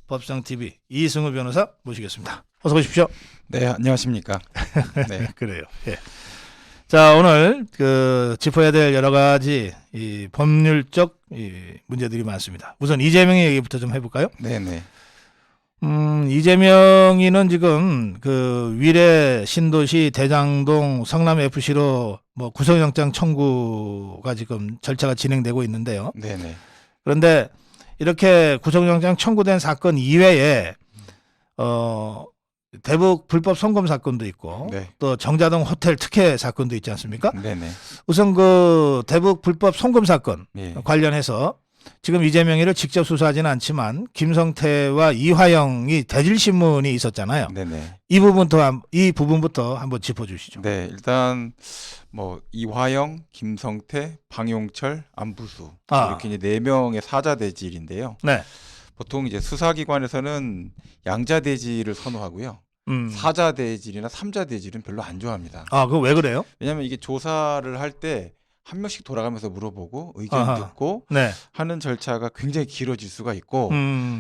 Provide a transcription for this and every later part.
법상TV 이승우 변호사 모시겠습니다. 어서 오십시오. 네, 안녕하십니까. 네. 그래요. 예. 자, 오늘 짚어야 될 여러 가지 이 법률적 문제들이 많습니다. 우선 이재명의 얘기부터 좀 해볼까요? 네네. 이재명이는 지금 위례 신도시 대장동 성남 FC로 뭐 구속영장 청구가 지금 절차가 진행되고 있는데요. 네네. 그런데 이렇게 구속영장 청구된 사건 이외에 대북 불법 송금 사건도 있고 네. 또 정자동 호텔 특혜 사건도 있지 않습니까? 네네. 우선 대북 불법 송금 사건 예. 관련해서 지금 이재명이를 직접 수사하지는 않지만 김성태와 이화영이 대질신문이 있었잖아요. 네네. 이 부분부터 한번 짚어주시죠. 네, 일단 뭐 이화영, 김성태, 방용철, 안부수 이렇게 이제 4명의 사자 대질인데요. 네. 보통 이제 수사기관에서는 양자 대질을 선호하고요. 사자 대질이나 삼자 대질은 별로 안 좋아합니다. 아, 그거 왜 그래요? 왜냐하면 이게 조사를 할 때 한 명씩 돌아가면서 물어보고 의견 듣고 네. 하는 절차가 굉장히 길어질 수가 있고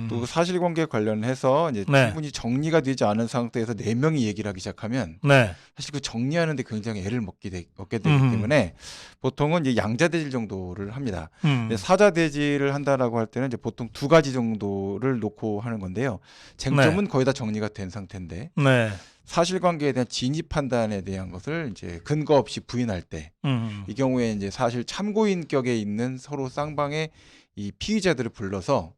또 사실관계 관련해서 이제 네. 충분히 정리가 되지 않은 상태에서 4명이 얘기를 하기 시작하면 네. 사실 그 정리하는데 굉장히 애를 먹게 되기 때문에 보통은 이제 양자대질 정도를 합니다. 사자대질을 한다라고 할 때는 이제 보통 2가지 정도를 놓고 하는 건데요. 쟁점은 거의 다 정리가 된 상태인데 네. 사실관계에 대한 진위 판단에 대한 것을 이제 근거 없이 부인할 때 이 경우에 이제 사실 참고인격에 있는 서로 쌍방의 이 피의자들을 불러서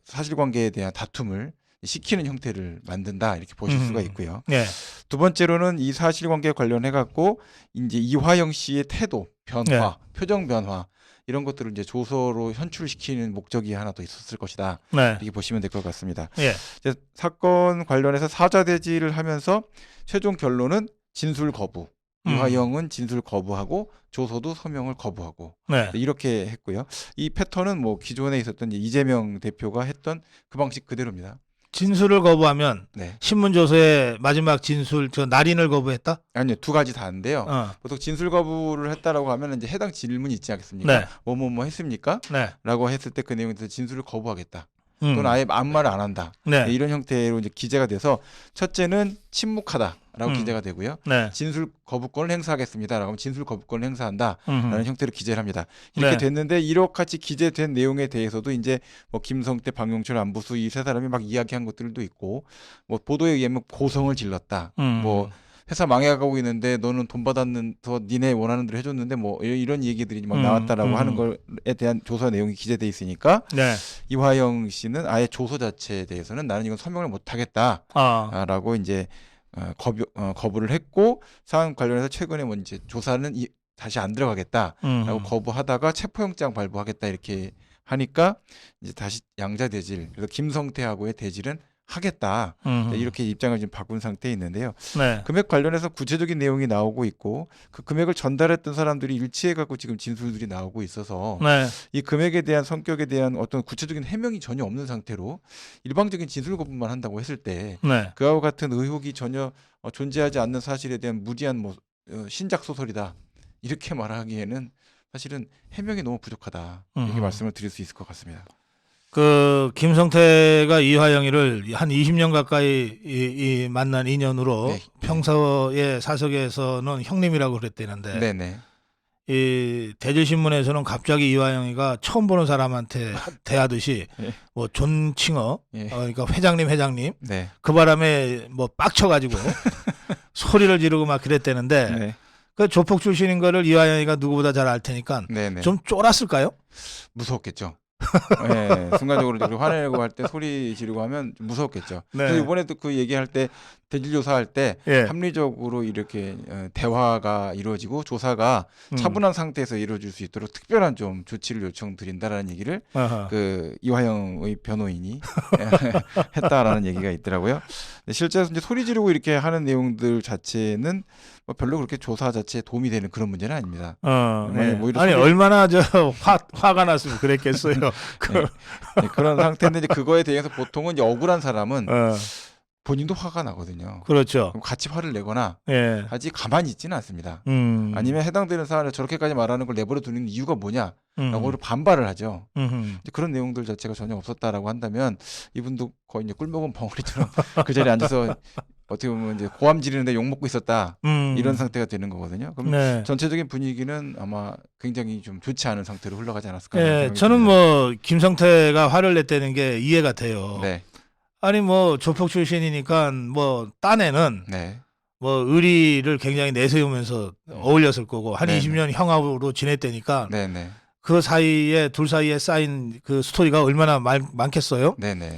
사실관계에 대한 다툼을 시키는 형태를 만든다 이렇게 보실 수가 있고요. 네. 두 번째로는 이 사실관계 관련해 갖고 이제 이화영 씨의 태도 변화, 표정 변화 이런 것들을 이제 조서로 현출시키는 목적이 하나 더 있었을 것이다. 네. 이렇게 보시면 될 것 같습니다. 예. 이제 사건 관련해서 사자대질을 하면서 최종 결론은 진술 거부. 이화영은 진술 거부하고 조서도 서명을 거부하고 네. 이렇게 했고요. 이 패턴은 뭐 기존에 있었던 이재명 대표가 했던 그 방식 그대로입니다. 진술을 거부하면 네. 신문 조서의 마지막 진술 날인을 거부했다? 아니요, 2가지 다인데요. 보통 진술 거부를 했다라고 하면 이제 해당 질문이 있지 않겠습니까? 네. 뭐뭐뭐 했습니까? 네. 라고 했을 때 그 내용에서 진술을 거부하겠다. 또는 아예 아무 말을 안 한다. 네. 이런 형태로 이제 기재가 돼서 첫째는 침묵하다라고 기재가 되고요. 네. 진술 거부권을 행사하겠습니다라고 하면 진술 거부권을 행사한다라는 형태로 기재를 합니다. 이렇게 네. 됐는데 이렇게 기재된 내용에 대해서도 이제 뭐 김성태, 방용철, 안부수 이 3사람이 막 이야기한 것들도 있고 뭐 보도에 의하면 고성을 질렀다. 뭐 회사 망해가고 있는데 너는 돈 받았는서 니네 원하는 대로 해줬는데 뭐 이런 얘기들이 막 나왔다라고 하는 것에 대한 조사 내용이 기재돼 있으니까 네. 이화영 씨는 아예 조서 자체에 대해서는 나는 이건 서명을 못하겠다라고 이제 거부를 했고 사안 관련해서 최근에 뭐 이제 조사는 다시 안 들어가겠다라고 거부하다가 체포영장 발부하겠다 이렇게 하니까 이제 다시 양자대질 그래서 김성태하고의 대질은 하겠다 이렇게 입장을 지금 바꾼 상태에 있는데요. 네. 금액 관련해서 구체적인 내용이 나오고 있고 그 금액을 전달했던 사람들이 일치해 갖고 지금 진술들이 나오고 있어서 네. 이 금액에 대한 성격에 대한 어떤 구체적인 해명이 전혀 없는 상태로 일방적인 진술 거부만 한다고 했을 때 네. 그와 같은 의혹이 전혀 존재하지 않는 사실에 대한 무리한 뭐 신작 소설이다 이렇게 말하기에는 사실은 해명이 너무 부족하다 이렇게 말씀을 드릴 수 있을 것 같습니다. 김성태가 이화영이를 한 20년 가까이 만난 인연으로 네. 평소의 사석에서는 형님이라고 그랬대는데 네네. 이 대질신문에서는 갑자기 이화영이가 처음 보는 사람한테 대하듯이 네. 뭐 존칭어 네. 그러니까 회장님 네. 그 바람에 뭐 빡쳐가지고 소리를 지르고 막 그랬대는데 네. 그 조폭 출신인 거를 이화영이가 누구보다 잘 알 테니까 네네. 좀 쫄았을까요? 무서웠겠죠. 네, 순간적으로 이렇게 화내고 할 때 소리 지르고 하면 좀 무서웠겠죠. 네. 그래서 이번에도 그 얘기할 때 대질 조사할 때 예. 합리적으로 이렇게 대화가 이루어지고 조사가 차분한 상태에서 이루어질 수 있도록 특별한 좀 조치를 요청드린다라는 얘기를 그 이화영의 변호인이 했다라는 얘기가 있더라고요. 실제로 이제 소리 지르고 이렇게 하는 내용들 자체는 뭐 별로 그렇게 조사 자체에 도움이 되는 그런 문제는 아닙니다. 네. 오히려 아니 얼마나 화가 났으면 그랬겠어요. 네, 그런 상태인데 이제 그거에 대해서 보통은 이제 억울한 사람은 본인도 화가 나거든요. 그렇죠. 그럼 같이 화를 내거나 예. 하지 가만히 있지는 않습니다. 아니면 해당되는 사안을 저렇게까지 말하는 걸 내버려 두는 이유가 뭐냐라고 반발을 하죠. 그런 내용들 자체가 전혀 없었다라고 한다면 이분도 거의 이제 꿀먹은 벙어리처럼 그 자리에 앉아서 어떻게 보면 이제 고함 지르는데 욕 먹고 있었다 이런 상태가 되는 거거든요. 그럼 네. 전체적인 분위기는 아마 굉장히 좀 좋지 않은 상태로 흘러가지 않았을까. 예, 저는 뭐 김성태가 화를 냈다는 게 이해가 돼요. 네. 아니 뭐 조폭 출신이니까 뭐 딴에는 네. 뭐 의리를 굉장히 내세우면서 어울렸을 거고 한 네네. 20년 형하로 지냈다니까 네네. 그 사이에 둘 사이에 쌓인 그 스토리가 얼마나 많겠어요. 네네.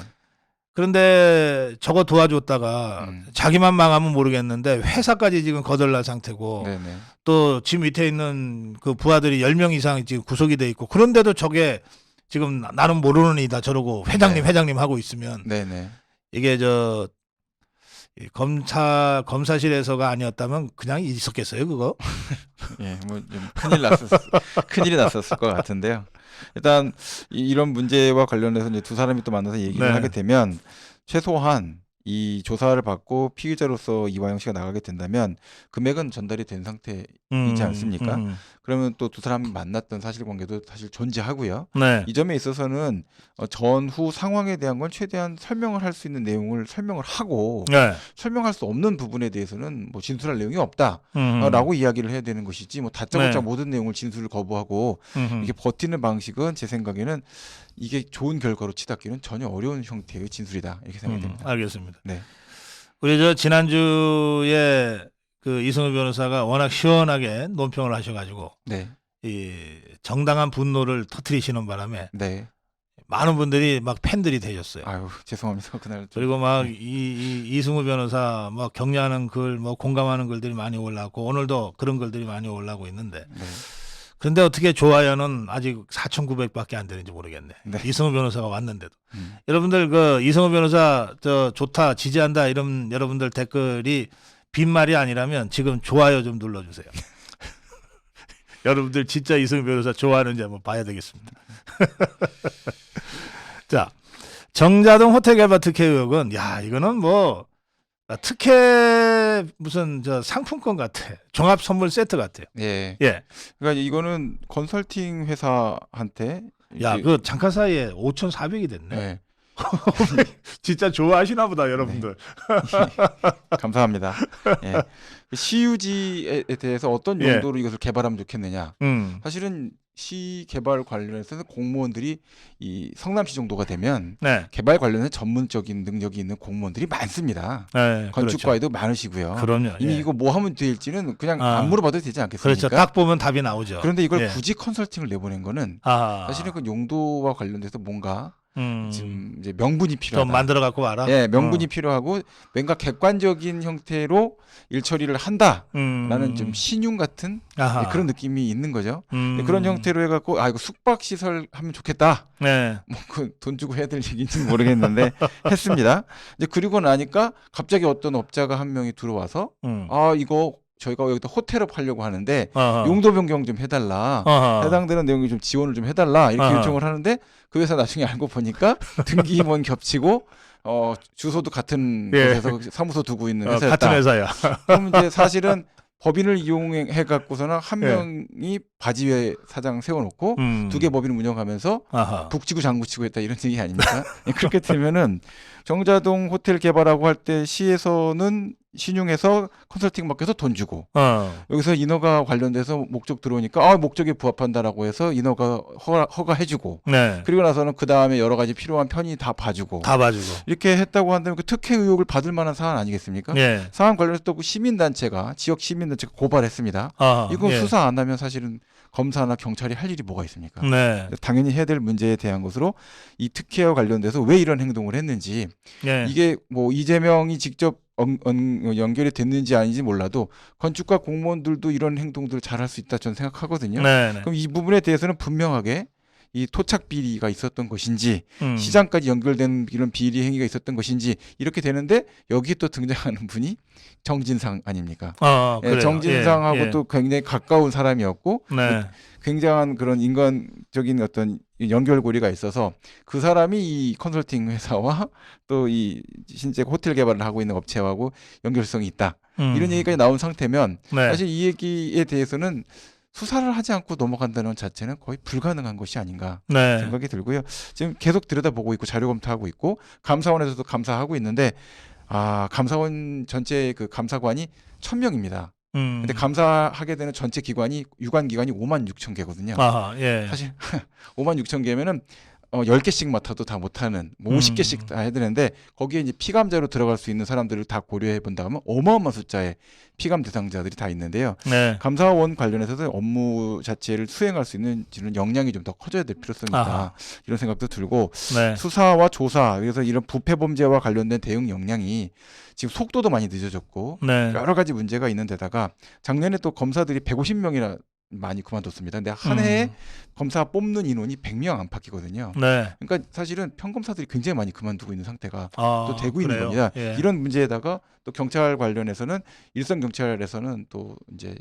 그런데 저거 도와줬다가 자기만 망하면 모르겠는데 회사까지 지금 거덜날 상태고 네네. 또 집 밑에 있는 그 부하들이 10명 이상 지금 구속이 돼 있고 그런데도 저게 지금 나는 모르는 이다 저러고 회장님 네. 회장님 하고 있으면 네네. 이게 저 검사실에서가 아니었다면 그냥 있었겠어요 그거? 예, 뭐 좀 큰일이 났었을 것 같은데요. 일단 이런 문제와 관련해서 이제 두 사람이 또 만나서 얘기를 네. 하게 되면 최소한 이 조사를 받고 피의자로서 이화영 씨가 나가게 된다면 금액은 전달이 된 상태이지 않습니까? 그러면 또 두 사람이 만났던 사실관계도 사실 존재하고요. 네. 이 점에 있어서는 전후 상황에 대한 건 최대한 설명을 할 수 있는 내용을 설명을 하고 네. 설명할 수 없는 부분에 대해서는 뭐 진술할 내용이 없다라고 이야기를 해야 되는 것이지 뭐 다짜고짜 네. 모든 내용을 진술을 거부하고 이게 버티는 방식은 제 생각에는 이게 좋은 결과로 치닫기는 전혀 어려운 형태의 진술이다 이렇게 생각이 됩니다. 알겠습니다. 네. 우리 저 지난주에 그 이승우 변호사가 워낙 시원하게 논평을 하셔가지고 네. 이 정당한 분노를 터뜨리시는 바람에 네. 많은 분들이 막 팬들이 되셨어요. 아유 죄송합니다. 그날 그리고 막 이승우 변호사 막 격려하는 글, 뭐 공감하는 글들이 많이 올라오고 오늘도 그런 글들이 많이 올라오고 있는데. 네. 그런데 어떻게 좋아요는 아직 4,900밖에 안 되는지 모르겠네. 네. 이승우 변호사가 왔는데도. 여러분들 그 이승우 변호사 저 좋다 지지한다 이런 여러분들 댓글이 빈말이 아니라면 지금 좋아요 좀 눌러주세요. 여러분들 진짜 이승우 변호사 좋아하는지 한번 봐야 되겠습니다. 자, 정자동 호텔 개발 특혜 의혹은 야 이거는 뭐 특혜 무슨 저 상품권 같아. 종합 선물 세트 같아요. 예. 예. 그러니까 이거는 컨설팅 회사한테 야, 그 잠깐 사이에 5,400이 됐네. 네. 진짜 좋아하시나 보다, 여러분들. 감사합니다. 예. 시유지에 대해서 어떤 용도로 이것을 개발하면 좋겠느냐. 사실은 시 개발 관련해서 공무원들이 이 성남시 정도가 되면 네. 개발 관련해서 전문적인 능력이 있는 공무원들이 많습니다. 네, 건축과에도 많으시고요. 그럼요. 이미 예. 이거 뭐 하면 될지는 그냥 안 물어봐도 되지 않겠습니까? 그렇죠. 딱 보면 답이 나오죠. 그런데 이걸 예. 굳이 컨설팅을 내보낸 거는 사실은 그 용도와 관련돼서 뭔가 지금 이제 명분이 필요하다. 좀 만들어 갖고 와라. 예, 명분이 필요하고 뭔가 객관적인 형태로 일 처리를 한다라는 좀 신용 같은 예, 그런 느낌이 있는 거죠. 예, 그런 형태로 해갖고 이거 숙박 시설 하면 좋겠다. 네. 뭐 그 돈 주고 해야 될 얘기인지는 모르겠는데 했습니다. 이제 그리고 나니까 갑자기 어떤 업자가 한 명이 들어와서 이거 저희가 여기다 호텔업 하려고 하는데 용도 변경 좀 해달라. 해당되는 내용이 좀 지원을 좀 해달라. 이렇게 요청을 하는데 그 회사 나중에 알고 보니까 등기임원 겹치고 주소도 같은 곳에서 사무소 두고 있는 회사였다. 같은 회사야. 그럼 이제 사실은 법인을 이용해 갖고서는 한 명이 바지에 사장 세워놓고 두 개 법인을 운영하면서 북치고 장구치고 했다 이런 얘기 아닙니까? 그렇게 되면은 정자동 호텔 개발하고 할 때 시에서는 신용해서 컨설팅 맡겨서 돈 주고 여기서 인허가 관련돼서 목적 들어오니까 목적에 부합한다라고 해서 인허가 허가해주고 네. 그리고 나서는 그 다음에 여러 가지 필요한 편의 다 봐주고 이렇게 했다고 한다면 그 특혜 의혹을 받을 만한 사안 아니겠습니까? 네. 사안 관련해서 또 그 시민단체가 지역 시민단체가 고발했습니다. 이거 수사 안 하면 사실은 검사나 경찰이 할 일이 뭐가 있습니까? 네. 당연히 해야 될 문제에 대한 것으로 이 특혜와 관련돼서 왜 이런 행동을 했는지 이게 뭐 이재명이 직접 연결이 됐는지 아닌지 몰라도 건축가 공무원들도 이런 행동들을 잘할 수 있다 저는 생각하거든요. 그럼 이 부분에 대해서는 분명하게 이 토착 비리가 있었던 것인지 시장까지 연결된 이런 비리 행위가 있었던 것인지 이렇게 되는데 여기 또 등장하는 분이 정진상 아닙니까? 정진상하고 또 굉장히 가까운 사람이었고 굉장한 그런 인간적인 어떤 연결고리가 있어서 그 사람이 이 컨설팅 회사와 또 이 신재 호텔 개발을 하고 있는 업체하고 연결성이 있다. 이런 얘기까지 나온 상태면 네. 사실 이 얘기에 대해서는 수사를 하지 않고 넘어간다는 자체는 거의 불가능한 것이 아닌가 네. 생각이 들고요. 지금 계속 들여다보고 있고 자료 검토하고 있고 감사원에서도 감사하고 있는데 감사원 전체 그 감사관이 1,000명입니다. 근데 감사하게 되는 전체 기관이 유관 기관이 56,000개거든요. 아하, 예. 사실 56,000개면은 10개씩 맡아도 다 못하는 50개씩 다 해야 되는데 거기에 이제 피감자로 들어갈 수 있는 사람들을 다 고려해 본다면 어마어마한 숫자의 피감 대상자들이 다 있는데요. 네. 감사원 관련해서도 업무 자체를 수행할 수 있는 역량이 좀 더 커져야 될 필요성이 있다. 아하. 이런 생각도 들고 네. 수사와 조사 그래서 이런 부패 범죄와 관련된 대응 역량이 지금 속도도 많이 늦어졌고 네. 여러 가지 문제가 있는 데다가 작년에 또 검사들이 150명이나 많이 그만뒀습니다. 근데 한 해에 검사 뽑는 인원이 100명 안팎이거든요. 네. 그러니까 사실은 평검사들이 굉장히 많이 그만두고 있는 상태가 또 되고 그래요? 있는 겁니다. 예. 이런 문제에다가 또 경찰 관련해서는 일선 경찰에서는 또 이제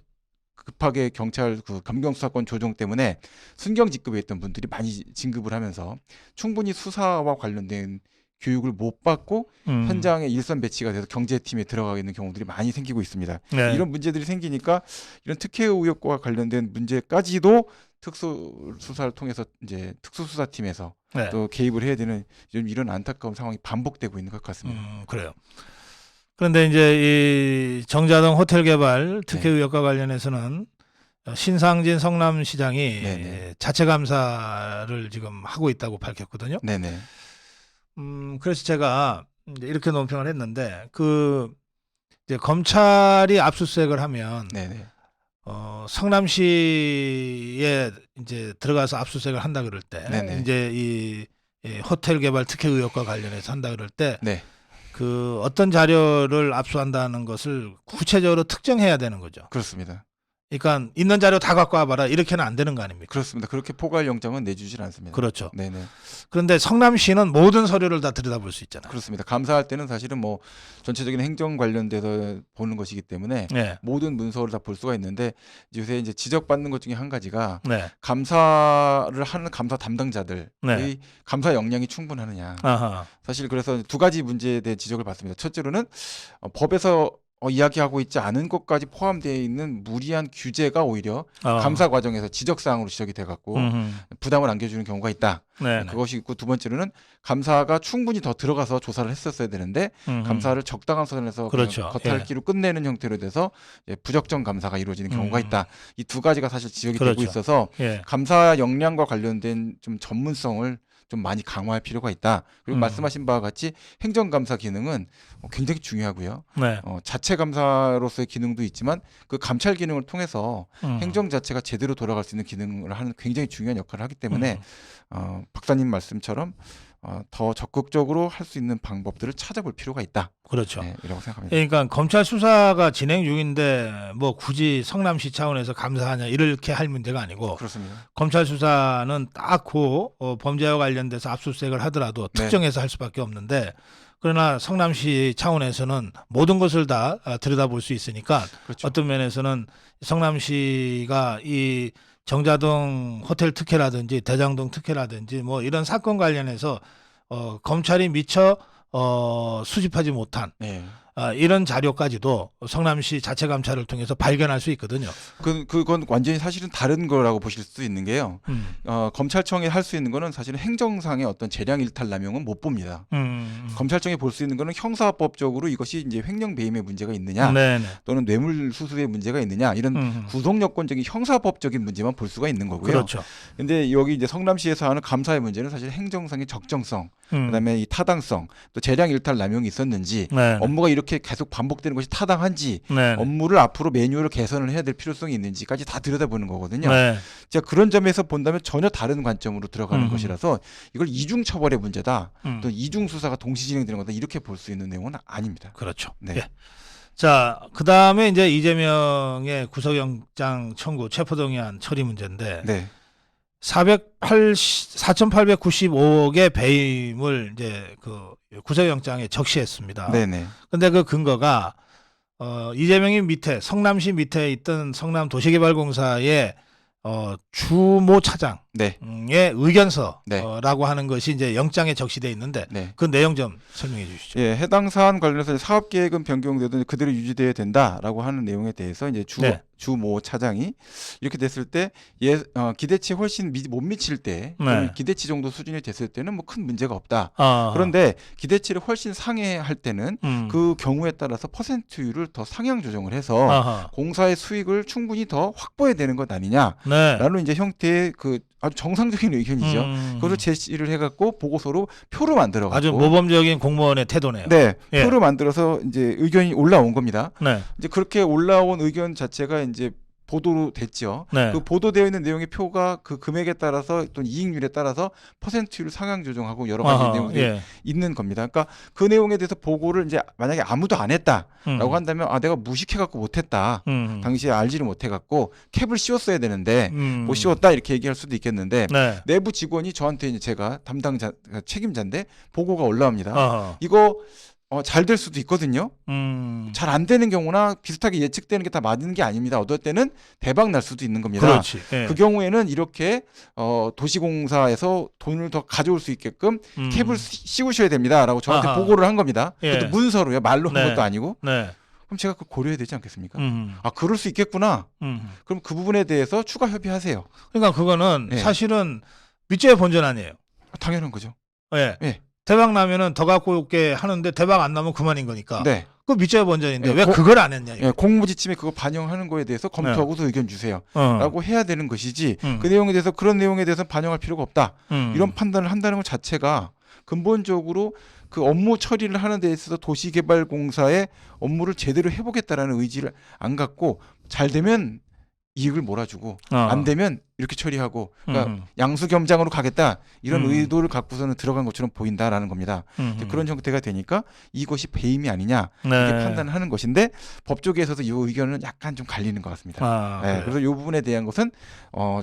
급하게 경찰 그 검경수사권 조정 때문에 순경 직급에 있던 분들이 많이 진급을 하면서 충분히 수사와 관련된 교육을 못 받고 현장에 일선 배치가 돼서 경제팀에 들어가 있는 경우들이 많이 생기고 있습니다. 네. 이런 문제들이 생기니까 이런 특혜 의혹과 관련된 문제까지도 특수 수사를 통해서 이제 특수수사팀에서 네. 또 개입을 해야 되는 좀 이런 안타까운 상황이 반복되고 있는 것 같습니다. 그래요. 그런데 이제 이 정자동 호텔 개발 특혜 네. 의혹과 관련해서는 신상진 성남시장이 네네. 자체 감사를 지금 하고 있다고 밝혔거든요. 네네. 그래서 제가 이제 이렇게 논평을 했는데 이제 검찰이 압수수색을 하면 네네. 성남시에 이제 들어가서 압수수색을 한다 그럴 때 네네. 이제 이 호텔 개발 특혜 의혹과 관련해서 한다 그럴 때 네. 그 어떤 자료를 압수한다는 것을 구체적으로 특정해야 되는 거죠. 그렇습니다. 그러니까 있는 자료 다 갖고 와봐라 이렇게는 안 되는 거 아닙니까? 그렇습니다. 그렇게 포괄 영장은 내주질 않습니다. 그렇죠. 네네. 그런데 성남시는 모든 서류를 다 들여다볼 수 있잖아요. 그렇습니다. 감사할 때는 사실은 뭐 전체적인 행정 관련돼서 보는 것이기 때문에 네. 모든 문서를 다 볼 수가 있는데 요새 이제 지적받는 것 중에 한 가지가 네. 감사를 하는 감사 담당자들의 네. 감사 역량이 충분하느냐. 아하. 사실 그래서 두 가지 문제에 대해 지적을 받습니다. 첫째로는 법에서 이야기하고 있지 않은 것까지 포함되어 있는 무리한 규제가 오히려 감사 과정에서 지적사항으로 지적이 돼갖고 부담을 안겨주는 경우가 있다. 네네. 그것이 있고 두 번째로는 감사가 충분히 더 들어가서 조사를 했었어야 되는데 감사를 적당한 선에서 그렇죠. 겉핥기로 끝내는 형태로 돼서 부적정 감사가 이루어지는 경우가 있다. 이 두 가지가 사실 지적이 그렇죠. 되고 있어서 예. 감사 역량과 관련된 좀 전문성을 좀 많이 강화할 필요가 있다. 그리고 말씀하신 바와 같이 행정감사 기능은 굉장히 중요하고요. 네. 자체 감사로서의 기능도 있지만 그 감찰 기능을 통해서 행정 자체가 제대로 돌아갈 수 있는 기능을 하는 굉장히 중요한 역할을 하기 때문에 박사님 말씀처럼 더 적극적으로 할 수 있는 방법들을 찾아볼 필요가 있다. 그렇죠. 네, 이라고 생각합니다. 그러니까 검찰 수사가 진행 중인데 뭐 굳이 성남시 차원에서 감사하냐 이렇게 할 문제가 아니고 그렇습니다. 검찰 수사는 딱 범죄와 관련돼서 압수수색을 하더라도 네. 특정해서 할 수밖에 없는데 그러나 성남시 차원에서는 모든 것을 다 들여다볼 수 있으니까 그렇죠. 어떤 면에서는 성남시가 이 정자동 호텔 특혜라든지 대장동 특혜라든지 뭐 이런 사건 관련해서 검찰이 미처 수집하지 못한 네. 이런 자료까지도 성남시 자체 감찰을 통해서 발견할 수 있거든요. 그건 완전히 사실은 다른 거라고 보실 수 있는 게요. 검찰청이 할 수 있는 거는 사실은 행정상의 어떤 재량 일탈 남용은 못 봅니다. 검찰청이 볼 수 있는 거는 형사법적으로 이것이 이제 횡령 배임의 문제가 있느냐, 네네. 또는 뇌물 수수의 문제가 있느냐 이런 구속 여건적인 형사법적인 문제만 볼 수가 있는 거고요. 그렇죠. 근데 여기 이제 성남시에서 하는 감사의 문제는 사실 행정상의 적정성, 그다음에 이 타당성, 또 재량 일탈 남용이 있었는지, 네네. 업무가 이렇게 계속 반복되는 것이 타당한지, 네네. 업무를 앞으로 매뉴얼을 개선을 해야 될 필요성이 있는지까지 다 들여다보는 거거든요. 네. 자, 그런 점에서 본다면 전혀 다른 관점으로 들어가는 것이라서 이걸 이중 처벌의 문제다, 또 이중 수사가 동시 진행되는 거다 이렇게 볼 수 있는 내용은 아닙니다. 그렇죠. 네. 예. 자, 그 다음에 이제 이재명의 구속영장 청구 체포동의안 처리 문제인데 네. 4,895억의 배임을 이제 그 구속영장에 적시했습니다. 네네. 근데 그 근거가 이재명이 밑에 성남시 밑에 있던 성남도시개발공사의 주모 차장 네. 의견서라고 네. 하는 것이 이제 영장에 적시돼 있는데 네. 그 내용 좀 설명해 주시죠. 예, 해당 사안 관련해서 사업 계획은 변경되든 그대로 유지돼야 된다라고 하는 내용에 대해서 이제 네. 주모 차장이 이렇게 됐을 때 기대치에 훨씬 못 미칠 때 네. 기대치 정도 수준이 됐을 때는 뭐 큰 문제가 없다. 아하. 그런데 기대치를 훨씬 상회할 때는 그 그 경우에 따라서 퍼센트율을 더 상향 조정을 해서 아하. 공사의 수익을 충분히 더 확보해야 되는 것 아니냐라는 네. 이제 형태의 그 아주 정상적인 의견이죠. 그것을 제시를 해갖고 보고서로 표로 만들어갖고 아주 모범적인 공무원의 태도네요. 네, 예. 표를 만들어서 이제 의견이 올라온 겁니다. 네. 이제 그렇게 올라온 의견 자체가 이제 보도로 됐죠. 네. 그 보도되어 있는 내용의 표가 그 금액에 따라서 또 이익률에 따라서 퍼센트율을 상향 조정하고 여러 가지 아하. 내용들이 예. 있는 겁니다. 그러니까 그 내용에 대해서 보고를 이제 만약에 아무도 안 했다라고 한다면 내가 무식해갖고 못했다. 당시에 알지를 못해갖고 캡을 씌웠어야 되는데 못 씌웠다 이렇게 얘기할 수도 있겠는데 네. 내부 직원이 저한테 이제 제가 담당자 책임자인데 보고가 올라옵니다. 아하. 이거 잘 될 수도 있거든요. 잘 안 되는 경우나 비슷하게 예측되는 게 다 맞는 게 아닙니다. 어떨 때는 대박 날 수도 있는 겁니다. 그렇지. 예. 그 경우에는 이렇게 도시공사에서 돈을 더 가져올 수 있게끔 캡을 씌우셔야 됩니다라고 저한테 아하. 보고를 한 겁니다. 예. 그것도 문서로요. 말로 네. 한 것도 아니고. 네. 그럼 제가 그걸 고려해야 되지 않겠습니까? 음. 아, 그럴 수 있겠구나. 그럼 그 부분에 대해서 추가 협의하세요. 그러니까 그거는 예. 사실은 밑죄의 본전 아니에요. 당연한 거죠. 예. 예. 대박 나면은 더 갖고 올게 하는데 대박 안 나면 그만인 거니까. 네. 그 밑죄의 본전인데 예. 왜 그걸 안 했냐. 예, 공무지침에 그거 반영하는 거에 대해서 검토하고서 의견 주세요. 라고 해야 되는 것이지 그 내용에 대해서 그런 내용에 대해서 반영할 필요가 없다. 이런 판단을 한다는 것 자체가 근본적으로 그 업무 처리를 하는 데 있어서 도시개발공사의 업무를 제대로 해보겠다라는 의지를 안 갖고 잘 되면 이익을 몰아주고 안 되면 이렇게 처리하고 그러니까 양수겸장으로 가겠다 이런 의도를 갖고서는 들어간 것처럼 보인다라는 겁니다. 그런 형태가 되니까 이것이 배임이 아니냐 이렇게 판단을 하는 것인데 법조계에서도 이 의견은 약간 좀 갈리는 것 같습니다. 네, 그래서 이 부분에 대한 것은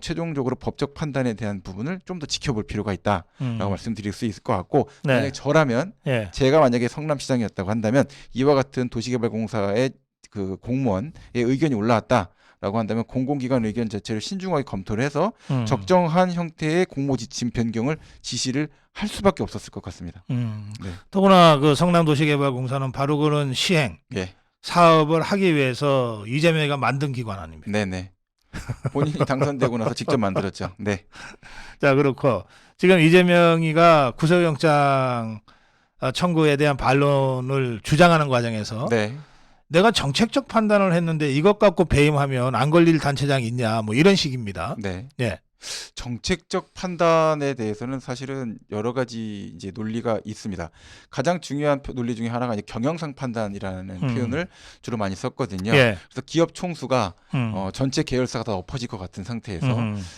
최종적으로 법적 판단에 대한 부분을 좀 더 지켜볼 필요가 있다라고 말씀드릴 수 있을 것 같고 만약에 저라면 제가 만약에 성남시장이었다고 한다면 이와 같은 도시개발공사의 그 공무원의 의견이 올라왔다. 라고 한다면 공공기관 의견 자체를 신중하게 검토를 해서 적정한 형태의 공모지침 변경을 지시를 할 수밖에 없었을 것 같습니다. 네. 더구나 그 성남도시개발공사는 바로 그런 시행 네. 사업을 하기 위해서 이재명이가 만든 기관 아닙니까? 네네. 본인이 당선되고 나서 직접 만들었죠. 네. 자, 그렇고 지금 이재명이가 구속영장 청구에 대한 반론을 주장하는 과정에서 네. 내가 정책적 판단을 했는데 이것 갖고 배임하면 안 걸릴 단체장이 있냐 뭐 이런 식입니다. 네. 예. 정책적 판단에 대해서는 사실은 여러 가지 이제 논리가 있습니다. 가장 중요한 논리 중에 하나가 이제 경영상 판단이라는 표현을 주로 많이 썼거든요. 예. 그래서 기업 총수가 전체 계열사가 다 엎어질 것 같은 상태에서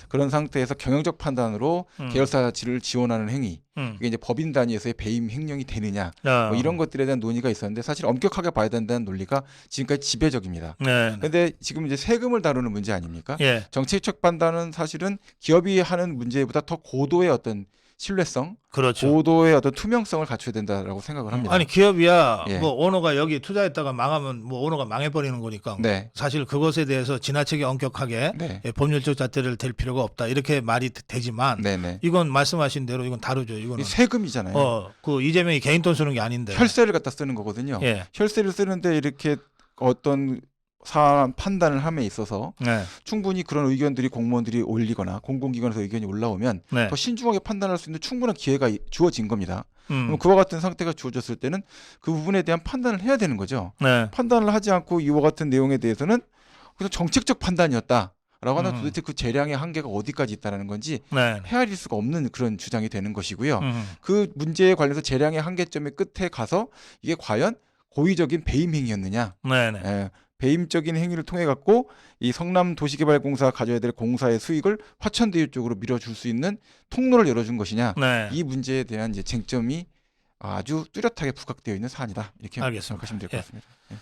그런 상태에서 경영적 판단으로 계열사를 지원하는 행위 이게 이제 법인 단위에서의 배임 횡령이 되느냐 뭐 이런 것들에 대한 논의가 있었는데 사실 엄격하게 봐야 된다는 논리가 지금까지 지배적입니다. 그런데 지금 이제 세금을 다루는 문제 아닙니까? 예. 정책적 판단은 사실은 기업이 하는 문제보다 더 고도의 어떤 신뢰성, 그렇죠. 고도의 어떤 투명성을 갖춰야 된다라고 생각을 합니다. 아니 기업이야 예. 뭐 오너가 여기 투자했다가 망하면 뭐 오너가 망해버리는 거니까 네. 사실 그것에 대해서 지나치게 엄격하게 네. 법률적 잣대를 댈 필요가 없다 이렇게 말이 되지만 네네. 이건 말씀하신 대로 이건 다르죠. 이거는 세금이잖아요. 그 이재명이 개인 돈 쓰는 게 아닌데 혈세를 갖다 쓰는 거거든요. 예. 혈세를 쓰는데 이렇게 어떤 사안 판단을 함에 있어서 네. 충분히 그런 의견들이 공무원들이 올리거나 공공기관에서 의견이 올라오면 네. 더 신중하게 판단할 수 있는 충분한 기회가 주어진 겁니다. 그럼 그와 같은 상태가 주어졌을 때는 그 부분에 대한 판단을 해야 되는 거죠. 네. 판단을 하지 않고 이와 같은 내용에 대해서는 그냥 정책적 판단이었다. 라고 하면 도대체 그 재량의 한계가 어디까지 있다는 건지 네. 헤아릴 수가 없는 그런 주장이 되는 것이고요. 그 문제에 관해서 재량의 한계점의 끝에 가서 이게 과연 고의적인 배임 행위였느냐. 네네. 예, 배임적인 행위를 통해 갖고 이 성남 도시개발공사가 가져야 될 공사의 수익을 화천대유 쪽으로 밀어줄 수 있는 통로를 열어준 것이냐. 네. 이 문제에 대한 이제 쟁점이 아주 뚜렷하게 부각되어 있는 사안이다. 이렇게 알겠습니다. 생각하시면 될 것 같습니다. 예.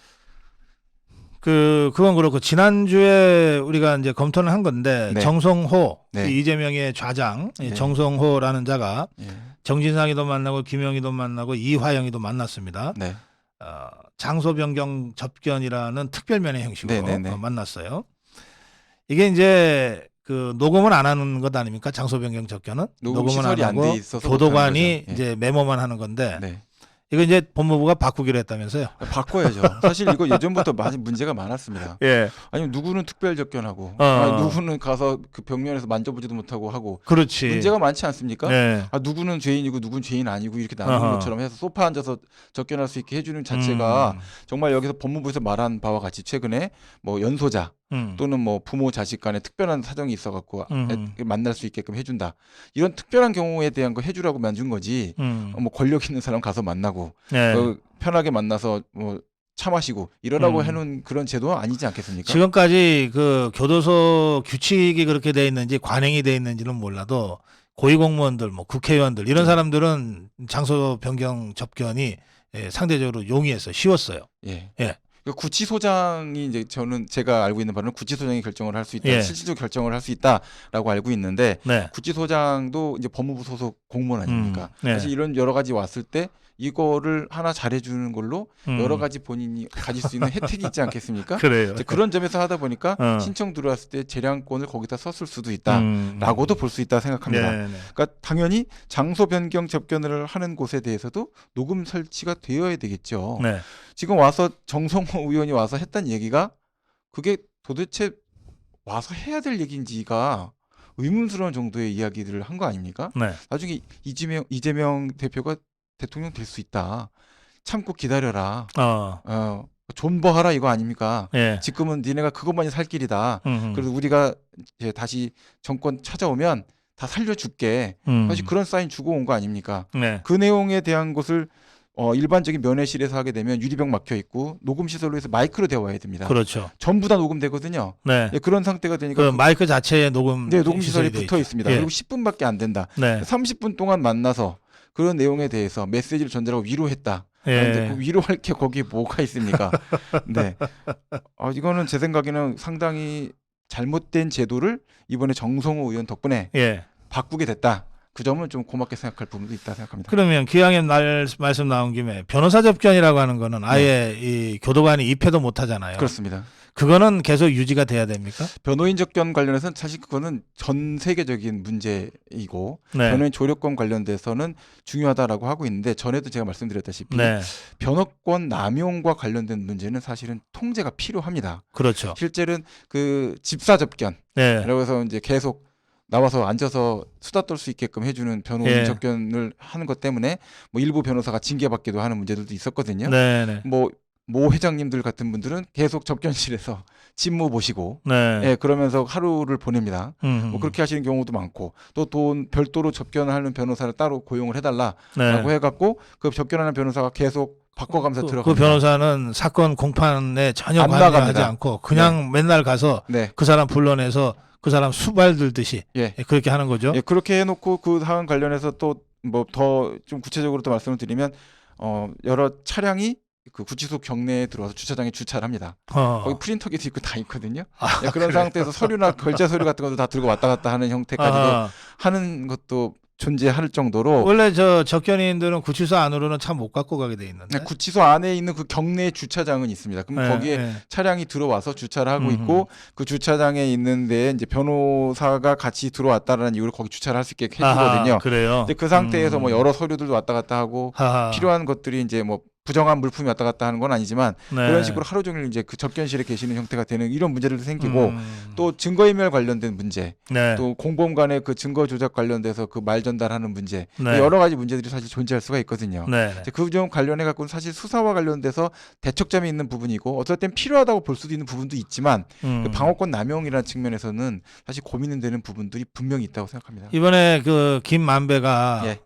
그건 그렇고 지난주에 우리가 이제 검토를 한 건데 네. 정성호 네. 이재명의 좌장 네. 정성호라는 자가 예. 정진상이도 만나고 김영희도 만나고 이화영이도 만났습니다. 네. 장소 변경 접견이라는 특별 면회 형식으로 네네네. 만났어요. 이게 이제 그 녹음은 안 하는 것 아닙니까? 장소 변경 접견은 녹음 녹음은 안 시설이 안 하고 돼 있어서 교도관이 못하는 거죠. 예. 이제 메모만 하는 건데 네. 이거 이제 법무부가 바꾸기로 했다면서요? 바꿔야죠. 사실 이거 예전부터 많이 문제가 많았습니다. 예. 아니면 누구는 특별 접견하고, 누구는 가서 그 벽면에서 만져보지도 못하고 하고. 그렇지. 문제가 많지 않습니까? 네. 누구는 죄인이고 누구는 죄인 아니고 이렇게 나누는 것처럼 해서 소파 앉아서 접견할 수 있게 해주는 자체가 정말 여기서 법무부에서 말한 바와 같이 최근에 뭐 연소자 또는 뭐 부모 자식 간에 특별한 사정이 있어갖고 만날 수 있게끔 해준다. 이런 특별한 경우에 대한 거 해주라고 만든 거지. 뭐 권력 있는 사람 가서 만나고 네. 편하게 만나서 뭐 차 마시고 이러라고 해놓은 그런 제도는 아니지 않겠습니까? 지금까지 그 교도소 규칙이 그렇게 돼 있는지 관행이 돼 있는지는 몰라도 고위공무원들, 뭐 국회의원들 이런 사람들은 장소 변경 접견이 상대적으로 용이했어요. 쉬웠어요. 예. 예. 구치소장이 이제 제가 알고 있는 바로는 구치소장이 결정을 할 수 있다, 예. 실질적으로 결정을 할 수 있다라고 알고 있는데 네. 구치소장도 이제 법무부 소속 공무원 아닙니까? 네. 사실 이런 여러 가지 왔을 때 이거를 하나 잘해주는 걸로 여러 가지 본인이 가질 수 있는 혜택이 있지 않겠습니까? 그래요. 이제 그런 점에서 하다 보니까 신청 들어왔을 때 재량권을 거기다 썼을 수도 있다라고도 볼 수 있다 생각합니다. 그러니까 당연히 장소 변경 접견을 하는 곳에 대해서도 녹음 설치가 되어야 되겠죠. 네. 지금 와서 정성호 의원이 와서 했던 얘기가 그게 도대체 와서 해야 될 얘기인지가 의문스러운 정도의 이야기들을 한 거 아닙니까? 네. 나중에 이재명 대표가 대통령 될 수 있다. 참고 기다려라. 존버하라 이거 아닙니까? 예. 지금은 니네가 그것만이 살 길이다. 그래서 우리가 이제 다시 정권 찾아오면 다 살려줄게. 사실 그런 사인 주고 온 거 아닙니까? 네. 그 내용에 대한 것을 일반적인 면회실에서 하게 되면 유리병 막혀 있고 녹음 시설로 해서 마이크로 대화해야 됩니다. 그렇죠. 전부 다 녹음되거든요. 네. 네, 그런 상태가 되니까 그 마이크 자체에 녹음 시설이 붙어 있습니다. 예. 그리고 10분밖에 안 된다. 네. 30분 동안 만나서 그런 내용에 대해서 메시지를 전달하고 위로했다. 예. 그런데 그 위로할 게 거기에 뭐가 있습니까? 네. 이거는 제 생각에는 상당히 잘못된 제도를 이번에 정성호 의원 덕분에 예. 바꾸게 됐다. 그 점은 좀 고맙게 생각할 부분도 있다 생각합니다. 그러면 기왕에 말씀 나온 김에 변호사 접견이라고 하는 거는 아예 이 교도관이 입회도 못 하잖아요. 그렇습니다. 그거는 계속 유지가 돼야 됩니까? 변호인 접견 관련해서는 사실 그거는 전 세계적인 문제이고 네. 변호인 조력권 관련돼서는 중요하다라고 하고 있는데 전에도 제가 말씀드렸다시피 네. 변호권 남용과 관련된 문제는 사실은 통제가 필요합니다. 그렇죠. 실제는 그 집사 접견, 네. 그래서 이제 계속 나와서 앉아서 수다 떨 수 있게끔 해주는 변호인 예. 접견을 하는 것 때문에 뭐 일부 변호사가 징계받기도 하는 문제들도 있었거든요. 네. 모 회장님들 같은 분들은 계속 접견실에서 직무 보시고 네. 예, 그러면서 하루를 보냅니다. 뭐 그렇게 하시는 경우도 많고 또 돈 별도로 접견하는 변호사를 따로 고용을 해달라라고 해갖고 그 접견하는 변호사가 계속 바꿔가면서 들어갑니다. 그 변호사는 사건 공판에 전혀 안 관여하지 나갑니다. 않고 그냥 맨날 가서 그 사람 불러내서 그 사람 수발 들듯이 그렇게 하는 거죠. 예, 그렇게 해놓고 그 사안 관련해서 또 뭐 더 좀 구체적으로 또 말씀을 드리면 여러 차량이 그 구치소 경내에 들어와서 주차장에 주차를 합니다. 거기 프린터기도 있고 다 있거든요. 그런 상태에서 서류나 결제 서류 같은 것도 다 들고 왔다 갔다 하는 형태까지도 하는 것도 존재할 정도로 원래 저 접견인들은 구치소 안으로는 참 못 갖고 가게 돼 있는데 구치소 안에 있는 그 경내 주차장은 있습니다. 그럼 거기에 차량이 들어와서 주차를 하고 있고 그 주차장에 있는 데에 이제 변호사가 같이 들어왔다라는 이유로 거기 주차를 할 수 있게 해주거든요. 그래요. 근데 그 상태에서 뭐 여러 서류들도 왔다 갔다 하고 필요한 것들이 이제 뭐 부정한 물품이 왔다 갔다 하는 건 아니지만 그런 식으로 하루 종일 이제 그 접견실에 계시는 형태가 되는 이런 문제들도 생기고 또 증거인멸 관련된 문제, 또 공범 간의 그 증거 조작 관련돼서 그 말 전달하는 문제, 여러 가지 문제들이 사실 존재할 수가 있거든요. 그 점 관련해 갖고는 사실 수사와 관련돼서 대척점이 있는 부분이고 어떨 땐 필요하다고 볼 수도 있는 부분도 있지만 그 방어권 남용이라는 측면에서는 사실 고민은 되는 부분들이 분명히 있다고 생각합니다. 이번에 그 김만배가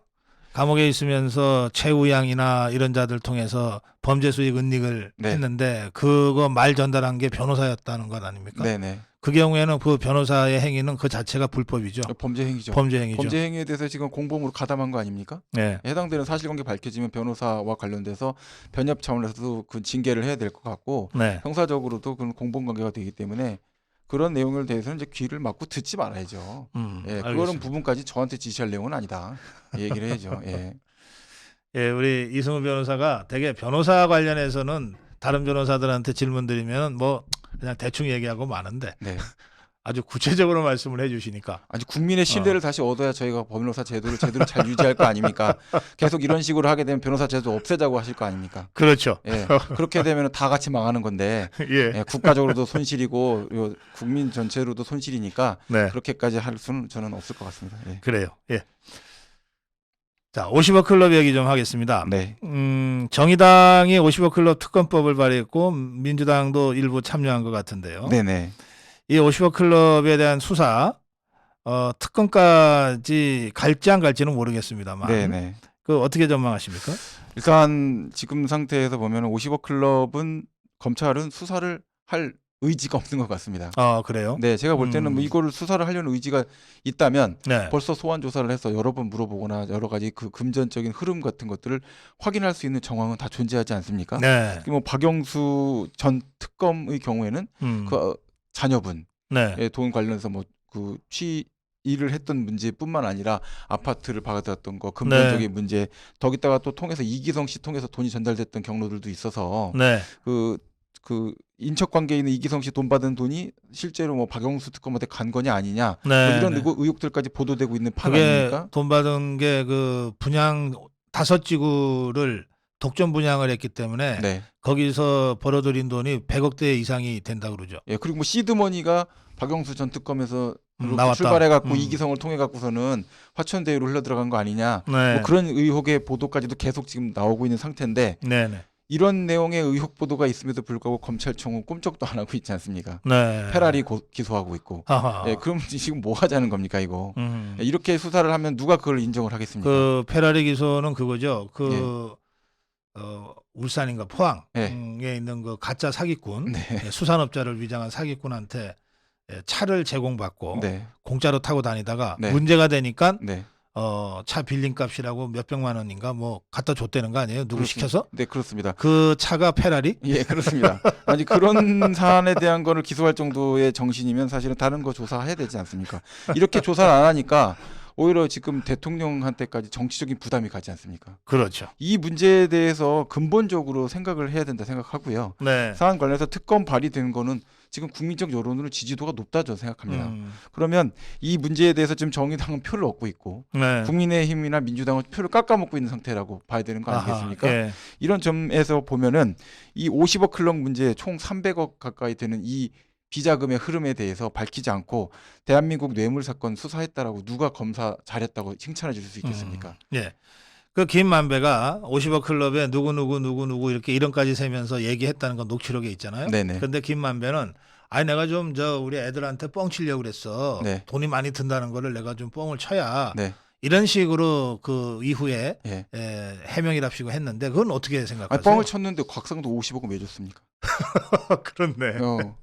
감옥에 있으면서 최우양이나 이런 자들 통해서 범죄 수익 은닉을 했는데 그거 말 전달한 게 변호사였다는 것 아닙니까? 네네. 그 경우에는 그 변호사의 행위는 그 자체가 불법이죠. 범죄 행위죠. 범죄 행위죠. 범죄 행위에 대해서 지금 공범으로 가담한 거 아닙니까? 해당되는 사실관계 밝혀지면 변호사와 관련돼서 변협 차원에서도 그 징계를 해야 될 것 같고 형사적으로도 그런 공범 관계가 되기 때문에 그런 내용에 대해서는 이제 귀를 막고 듣지 말아야죠. 그런 부분까지 저한테 지시할 내용은 아니다. 얘기를 해야죠. 우리 이승우 변호사가 되게 변호사 관련해서는 다른 변호사들한테 질문 드리면 뭐 그냥 대충 얘기하고 마는데 아주 구체적으로 말씀을 해주시니까. 아니 국민의 신뢰를 다시 얻어야 저희가 변호사 제도를 제대로 잘 유지할 거 아닙니까? 계속 이런 식으로 하게 되면 변호사 제도 없애자고 하실 거 아닙니까? 그렇죠. 예, 그렇게 되면 다 같이 망하는 건데 예. 예, 국가적으로도 손실이고 요 국민 전체로도 손실이니까 네. 그렇게까지 할 수는 저는 없을 것 같습니다. 예. 그래요. 예. 자, 50억 클럽 얘기 좀 하겠습니다. 네. 정의당이 50억 클럽 특검법을 발의했고 민주당도 일부 참여한 것 같은데요. 네네. 이 50억 클럽에 대한 수사 특검까지 갈지 안 갈지는 모르겠습니다만 네네. 그 어떻게 전망하십니까? 일단 지금 상태에서 보면 50억 클럽은 검찰은 수사를 할 의지가 없는 것 같습니다. 그래요? 네, 제가 볼 때는 뭐 이거를 수사를 하려는 의지가 있다면 네. 벌써 소환 조사를 해서 여러 번 물어보거나 여러 가지 그 금전적인 흐름 같은 것들을 확인할 수 있는 정황은 다 존재하지 않습니까? 네. 뭐 박영수 전 특검의 경우에는 그 자녀분 네. 돈 관련해서 뭐 그 일을 했던 문제뿐만 아니라 아파트를 받았던 거 근본적인 네. 문제 더기다가 또 통해서 이기성 씨 통해서 돈이 전달됐던 경로들도 있어서 네. 그 인척 관계에 있는 이기성 씨 돈 받은 돈이 실제로 뭐 박영수 특검한테 간 거냐 아니냐 네. 뭐 이런 의혹들까지 보도되고 있는 판 그게 아닙니까? 돈 받은 게 그 분양 5지구를 독점 분양을 했기 때문에 네. 거기서 벌어들인 돈이 100억대 이상이 된다 그러죠. 예, 그리고 뭐 시드머니가 박영수 전 특검에서 나왔다. 출발해갖고 이기성을 통해갖고서는 화천대유로 흘러 들어간 거 아니냐 네. 뭐 그런 의혹의 보도까지도 계속 지금 나오고 있는 상태인데 네네. 이런 내용의 의혹 보도가 있음에도 불구하고 검찰청은 꼼짝도 안 하고 있지 않습니까? 네. 페라리 기소하고 있고. 아하. 예, 그럼 지금 뭐 하자는 겁니까 이거? 예, 이렇게 수사를 하면 누가 그걸 인정을 하겠습니까? 그 페라리 기소는 그거죠. 그 울산인가 포항에 있는 그 가짜 사기꾼, 네. 수산업자를 위장한 사기꾼한테 차를 제공받고 네. 공짜로 타고 다니다가 네. 문제가 되니까 네. 차 빌린 값이라고 몇백만 원인가 뭐 갖다 줬다는 거 아니에요? 누구 시켜서? 네, 그렇습니다. 그 차가 페라리? 예, 그렇습니다. 아니 그런 사안에 대한 거를 기소할 정도의 정신이면 사실은 다른 거 조사해야 되지 않습니까? 이렇게 조사를 안 하니까 오히려 지금 대통령한테까지 정치적인 부담이 가지 않습니까? 그렇죠. 이 문제에 대해서 근본적으로 생각을 해야 된다 생각하고요. 네. 사안 관련해서 특검 발의되는 거는 지금 국민적 여론으로 지지도가 높다 저는 생각합니다. 그러면 이 문제에 대해서 지금 정의당은 표를 얻고 있고 네. 국민의힘이나 민주당은 표를 깎아먹고 있는 상태라고 봐야 되는 거 아니겠습니까? 예. 이런 점에서 보면은 이 50억 클럽 문제 총 300억 가까이 되는 이 비자금의 흐름에 대해서 밝히지 않고 대한민국 뇌물 사건 수사했다라고 누가 검사 잘했다고 칭찬해 줄 수 있겠습니까? 예. 그 김만배가 50억 클럽에 누구 이렇게 이름까지 세면서 얘기했다는 건 녹취록에 있잖아요. 네네. 근데 김만배는 아니 내가 좀 우리 애들한테 뻥 치려고 그랬어. 네. 돈이 많이 든다는 거를 내가 좀 뻥을 쳐야 네. 이런 식으로 그 이후에 예. 해명이랍시고 했는데 그건 어떻게 생각하세요? 아니, 뻥을 쳤는데 곽상도 50억은 왜 줬습니까? 그렇네.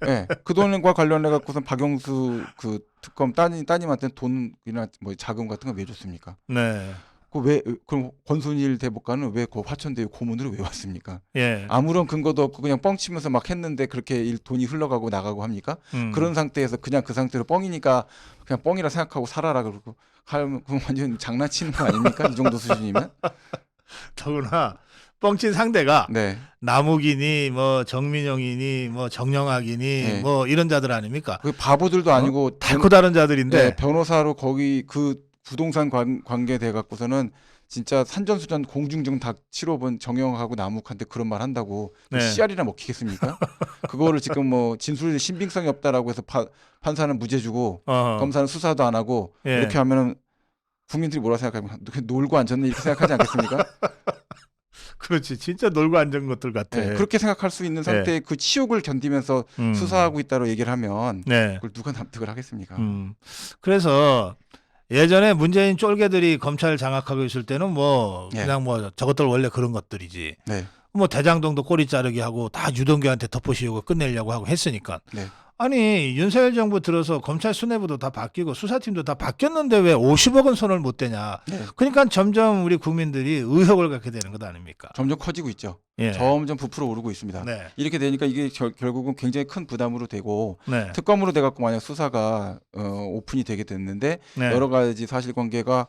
예. 그 돈과 관련해 갖고선 박영수 그 특검 따님한테 돈이나 뭐 자금 같은 거 왜 줬습니까? 네. 그럼 권순일 대법관은 왜 그 화천대유 고문으로 왜 왔습니까? 예. 아무런 근거도 없고 그냥 뻥 치면서 막 했는데 그렇게 돈이 흘러가고 나가고 합니까? 그런 상태에서 그냥 그 상태로 뻥이니까 그냥 뻥이라 생각하고 살아라 그러고 하면 그건 완전 장난치는 거 아닙니까? 이 정도 수준이면? 더구나 뻥친 상대가 네. 남욱이니 뭐 정민영이니 뭐 정영학이니 네. 뭐 이런 자들 아닙니까? 그 바보들도 아니고 달고 다른 자들인데 네, 변호사로 거기 그 부동산 관계 돼 갖고서는 진짜 산전수전 공중정 다 치러본 정영하고 남욱한테 그런 말 한다고 네. 씨알이나 먹히겠습니까? 그거를 지금 뭐 진술이 신빙성이 없다라고 해서 판사는 무죄 주고 검사는 수사도 안 하고 예. 이렇게 하면은 국민들이 뭐라 생각하면 놀고 앉았네 이렇게 생각하지 않겠습니까? 그렇지. 진짜 놀고 앉은 것들 같아. 네, 그렇게 생각할 수 있는 상태에 그 치욕을 견디면서 수사하고 있다고 얘기를 하면 네. 그걸 누가 납득을 하겠습니까? 그래서 예전에 문재인 쫄개들이 검찰 장악하고 있을 때는 뭐 예. 그냥 뭐 저것들 원래 그런 것들이지. 네. 뭐 대장동도 꼬리 자르기 하고 다 유동규한테 덮어씌우고 끝내려고 하고 했으니까. 네. 아니 윤석열 정부 들어서 검찰 수뇌부도 다 바뀌고 수사팀도 다 바뀌었는데 왜 50억은 손을 못 대냐. 네. 그러니까 점점 우리 국민들이 의혹을 갖게 되는 것 아닙니까? 점점 커지고 있죠. 예. 점점 부풀어 오르고 있습니다. 네. 이렇게 되니까 이게 결국은 굉장히 큰 부담으로 되고 네. 특검으로 돼갖고 만약 수사가 오픈이 되게 됐는데 네. 여러 가지 사실관계가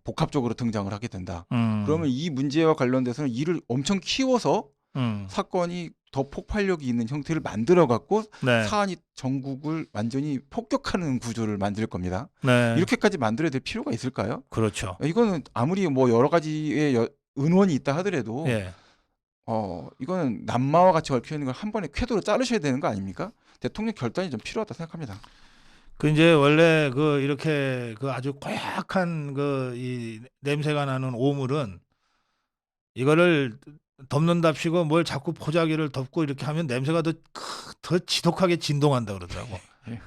복합적으로 등장을 하게 된다. 그러면 이 문제와 관련돼서는 이를 엄청 키워서 사건이 더 폭발력이 있는 형태를 만들어 갖고 네. 사안이 전국을 완전히 폭격하는 구조를 만들 겁니다. 네. 이렇게까지 만들어야 될 필요가 있을까요? 그렇죠. 이거는 아무리 뭐 여러 가지의 은원이 있다 하더라도 예. 이거는 남마와 같이 얽혀 있는 걸 한 번에 궤도로 자르셔야 되는 거 아닙니까? 대통령 결단이 좀 필요하다 생각합니다. 그 이제 원래 그 이렇게 그 아주 고약한 그 이 냄새가 나는 오물은 이거를 덮는답시고 뭘 자꾸 포자기를 덮고 이렇게 하면 냄새가 더 지독하게 진동한다 그러더라고. 예.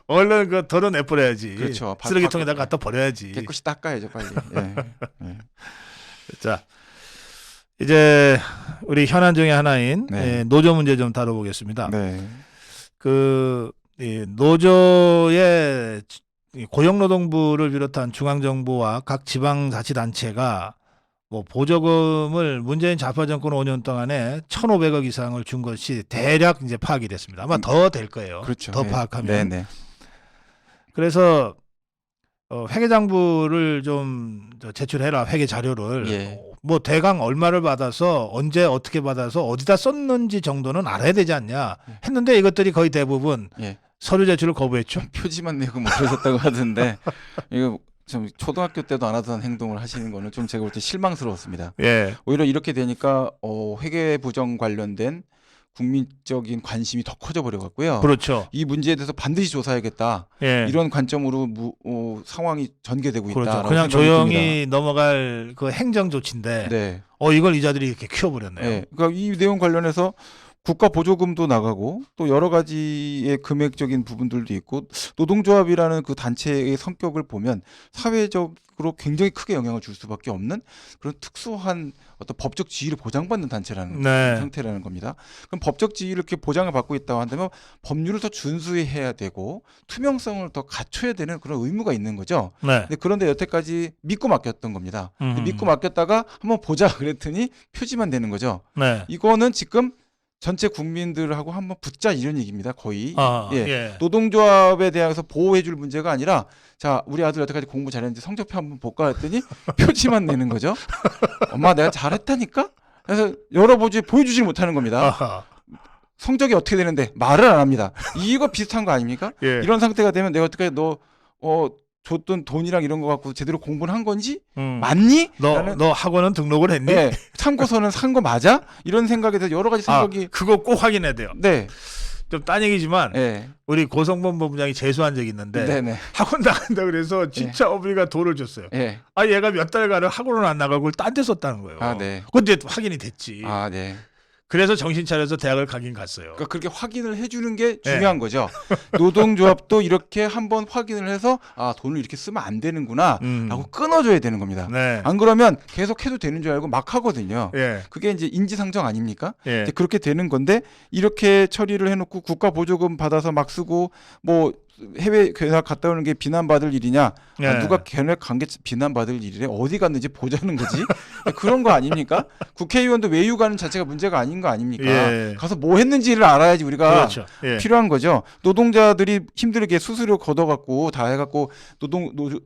얼른 그 덜어내버려야지. 그렇죠. 쓰레기통에다 갖다 버려야지. 깨끗이 닦아야죠, 빨리. 예. 예. 자, 이제 우리 현안 중에 하나인 네. 노조 문제 좀 다뤄보겠습니다. 네. 이 노조의 고용노동부를 비롯한 중앙정부와 각 지방자치단체가 뭐 보조금을 문재인 좌파 정권 5년 동안에 1,500억 이상을 준 것이 대략 이제 파악이 됐습니다. 아마 더 될 거예요. 그렇죠. 더 예. 파악하면. 네. 그래서 회계장부를 좀 제출해라. 회계 자료를. 예. 뭐 대강 얼마를 받아서 언제 어떻게 받아서 어디다 썼는지 정도는 알아야 되지 않냐 했는데 이것들이 거의 대부분 예. 서류 제출을 거부했죠. 표지만 내고 뭐 그러셨다고 하던데 이거 좀 초등학교 때도 안 하던 행동을 하시는 거는 좀 제가 볼 때 실망스러웠습니다. 예. 오히려 이렇게 되니까 회계 부정 관련된 국민적인 관심이 더 커져 버려 갖고요. 그렇죠. 이 문제에 대해서 반드시 조사해야겠다. 예. 이런 관점으로 상황이 전개되고 그렇죠. 있다. 그냥 조용히 넘어갈 그 행정 조치인데 네. 이걸 이자들이 이렇게 키워버렸네요. 네. 그러니까 이 내용 관련해서 국가 보조금도 나가고 또 여러 가지의 금액적인 부분들도 있고 노동조합이라는 그 단체의 성격을 보면 사회적으로 굉장히 크게 영향을 줄 수밖에 없는 그런 특수한 어떤 법적 지위를 보장받는 단체라는 네. 형태라는 겁니다. 그럼 법적 지위를 이렇게 보장을 받고 있다고 한다면 법률을 더 준수해야 되고 투명성을 더 갖춰야 되는 그런 의무가 있는 거죠. 네. 그런데 여태까지 믿고 맡겼던 겁니다. 믿고 맡겼다가 한번 보자 그랬더니 표지만 되는 거죠. 네. 이거는 지금 전체 국민들하고 한번 붙자 이런 얘기입니다. 거의. 예. 노동조합에 대해서 보호해줄 문제가 아니라 자 우리 아들 여태까지 공부 잘했는지 성적표 한번 볼까 했더니 표지만 내는 거죠. 엄마 내가 잘했다니까? 그래서 열어보지 보여주질 못하는 겁니다. 아하. 성적이 어떻게 되는데 말을 안 합니다. 이거 비슷한 거 아닙니까? 예. 이런 상태가 되면 내가 어떻게 너 줬던 돈이랑 이런 거 갖고 제대로 공부를 한 건지 맞니? 너 학원은 등록을 했니? 네. 참고서는 산 거 맞아? 이런 생각에 대해서 여러 가지 생각이 그거 꼭 확인해야 돼요. 네. 좀 딴 얘기지만 네. 우리 고성범 본부장이 재수한 적이 있는데 네네. 학원 나간다 그래서 진짜 어머니가 돈을 줬어요. 네. 얘가 몇 달간을 학원을 안 나가고 딴 데 썼다는 거예요. 네. 근데 확인이 됐지. 네. 그래서 정신 차려서 대학을 가긴 갔어요. 그러니까 그렇게 확인을 해주는 게 중요한 거죠. 노동조합도 이렇게 한번 확인을 해서 돈을 이렇게 쓰면 안 되는구나라고 끊어줘야 되는 겁니다. 네. 안 그러면 계속 해도 되는 줄 알고 막 하거든요. 예. 그게 이제 인지상정 아닙니까? 예. 이제 그렇게 되는 건데 이렇게 처리를 해놓고 국가 보조금 받아서 막 쓰고 뭐 해외 견학 갔다 오는 게 비난받을 일이냐? 예. 누가 견학 간 게 비난받을 일이래? 어디 갔는지 보자는 거지? 그런 거 아닙니까? 국회의원도 외유 가는 자체가 문제가 아닌 거 아닙니까? 예. 가서 뭐 했는지를 알아야지 우리가 그렇죠. 예. 필요한 거죠. 노동자들이 힘들게 수수료 걷어갖고 다 해갖고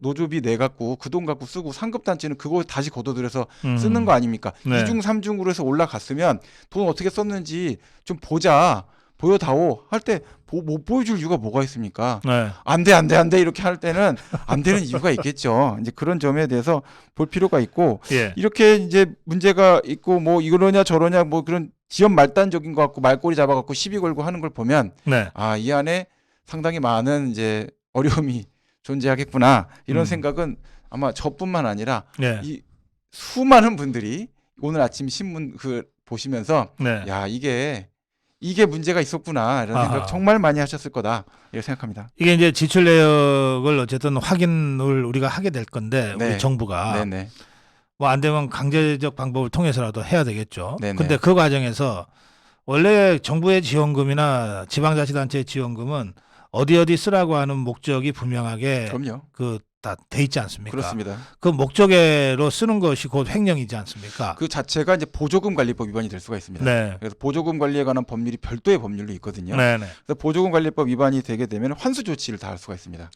노조비 내갖고 그 돈 갖고 쓰고 상급단체는 그거 다시 걷어들여서 쓰는 거 아닙니까? 네. 2중 3중으로 해서 올라갔으면 돈 어떻게 썼는지 좀 보자. 보여다오 할 때 못 보여줄 이유가 뭐가 있습니까? 네. 안 돼 이렇게 할 때는 안 되는 이유가 있겠죠. 이제 그런 점에 대해서 볼 필요가 있고 예. 이렇게 이제 문제가 있고 뭐 이러냐 저러냐 뭐 그런 지연 말단적인 거 갖고 말꼬리 잡아갖고 시비 걸고 하는 걸 보면 네. 이 안에 상당히 많은 이제 어려움이 존재하겠구나 이런 생각은 아마 저뿐만 아니라 네. 이 수많은 분들이 오늘 아침 신문 보시면서 네. 야 이게 문제가 있었구나 이런 생각 정말 많이 하셨을 거다 이렇게 생각합니다. 이게 이제 지출 내역을 어쨌든 확인을 우리가 하게 될 건데 네. 우리 정부가 네네. 뭐 안 되면 강제적 방법을 통해서라도 해야 되겠죠. 네네. 근데 그 과정에서 원래 정부의 지원금이나 지방자치단체의 지원금은 어디 쓰라고 하는 목적이 분명하게 그럼요. 그 다 돼 있지 않습니까? 그렇습니다. 그 목적으로 쓰는 것이 곧 횡령이지 않습니까? 그 자체가 이제 보조금 관리법 위반이 될 수가 있습니다. 네. 그래서 보조금 관리에 관한 법률이 별도의 법률로 있거든요. 네네. 그래서 보조금 관리법 위반이 되게 되면 환수 조치를 다 할 수가 있습니다.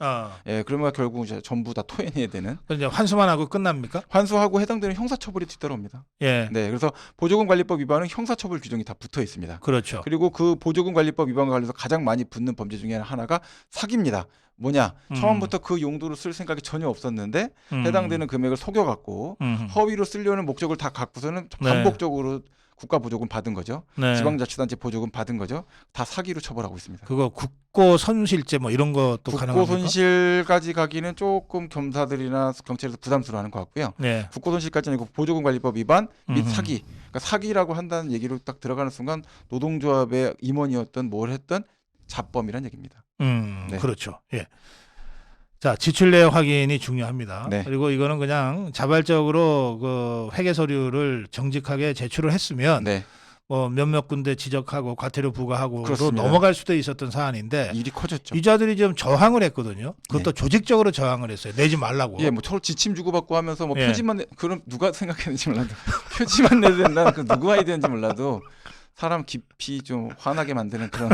예, 그러면 결국 이제 전부 다 토해내야 되는. 이제 환수만 하고 끝납니까? 환수하고 해당되는 형사처벌이 뒤따라옵니다. 예. 네, 그래서 보조금 관리법 위반은 형사처벌 규정이 다 붙어 있습니다. 그렇죠. 그리고 그 보조금 관리법 위반과 관련해서 가장 많이 붙는 범죄 중에 하나가 사기입니다. 뭐냐? 처음부터 그 용도로 쓸 생각이 전혀 없었는데 해당되는 금액을 속여갖고 허위로 쓰려는 목적을 다 갖고서는 네. 반복적으로 국가 보조금 받은 거죠. 네. 지방자치단체 보조금 받은 거죠. 다 사기로 처벌하고 있습니다. 그거 국고 손실죄 뭐 이런 것도 국고 가능합니까? 손실까지 가기는 조금 검사들이나 경찰에서 부담스러워하는 것 같고요. 네. 국고 손실까지는 아니고 보조금 관리법 위반 및 음흠. 사기. 그러니까 사기라고 한다는 얘기로 딱 들어가는 순간 노동조합의 임원이었던 뭘 했던 잡범이란 얘기입니다. 네. 그렇죠. 예. 자, 지출 내역 확인이 중요합니다. 네. 그리고 이거는 그냥 자발적으로 그 회계 서류를 정직하게 제출을 했으면 네. 뭐 몇몇 군데 지적하고 과태료 부과하고로 그렇습니다. 넘어갈 수도 있었던 사안인데 일이 커졌죠. 이자들이 좀 저항을 했거든요. 그것도 네. 조직적으로 저항을 했어요. 내지 말라고. 예, 뭐 서로 지침 주고받고 하면서 뭐 예. 표지만 그럼 누가 생각했는지 몰라도 표지만 내야 된다. 그 누가 해야 되는지 몰라도 사람 깊이 좀 화나게 만드는 그런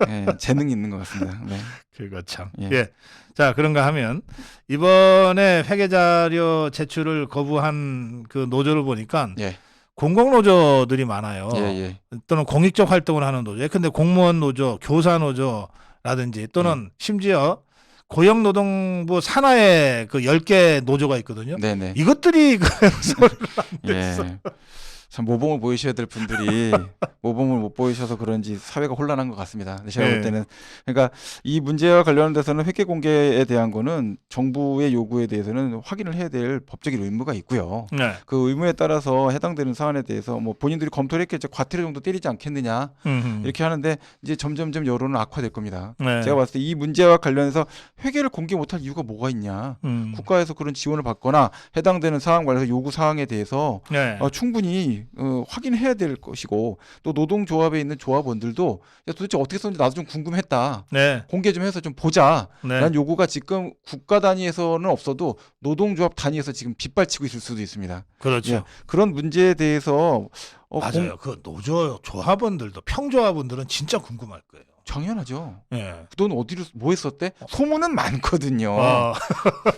예, 재능이 있는 것 같습니다. 네. 그거 참. 예. 예. 자, 그런가 하면 이번에 회계 자료 제출을 거부한 그 노조를 보니까 예. 공공 노조들이 많아요. 예, 예. 또는 공익적 활동을 하는 노조. 근데 공무원 노조, 교사 노조라든지 또는 심지어 고용노동부 산하에 그 10개 노조가 있거든요. 네, 네. 이것들이 그 소리를 안 냈어. 예. 참 모범을 보이셔야 될 분들이 모범을 못 보이셔서 그런지 사회가 혼란한 것 같습니다. 근데 제가 네. 볼 때는 그러니까 이 문제와 관련돼서는 회계 공개에 대한 거는 정부의 요구에 대해서는 확인을 해야 될 법적인 의무가 있고요. 네. 그 의무에 따라서 해당되는 사안에 대해서 뭐 본인들이 검토를 했겠죠. 과태료 정도 때리지 않겠느냐 이렇게 하는데 이제 점점점 여론은 악화될 겁니다. 네. 제가 봤을 때 이 문제와 관련해서 회계를 공개 못할 이유가 뭐가 있냐. 국가에서 그런 지원을 받거나 해당되는 사안 관련해서 요구 사항에 대해서 네. 충분히 확인해야 될 것이고 또 노동조합에 있는 조합원들도 야, 도대체 어떻게 썼는지 나도 좀 궁금했다. 네. 공개 좀 해서 좀 보자. 네. 라는 요구가 지금 국가 단위에서는 없어도 노동조합 단위에서 지금 빗발치고 있을 수도 있습니다. 그렇죠. 예, 그런 문제에 대해서 맞아요. 그 노조 조합원들도 평조합원들은 진짜 궁금할 거예요. 당연하죠. 예. 돈 어디로 뭐 했었대? 소문은 많거든요.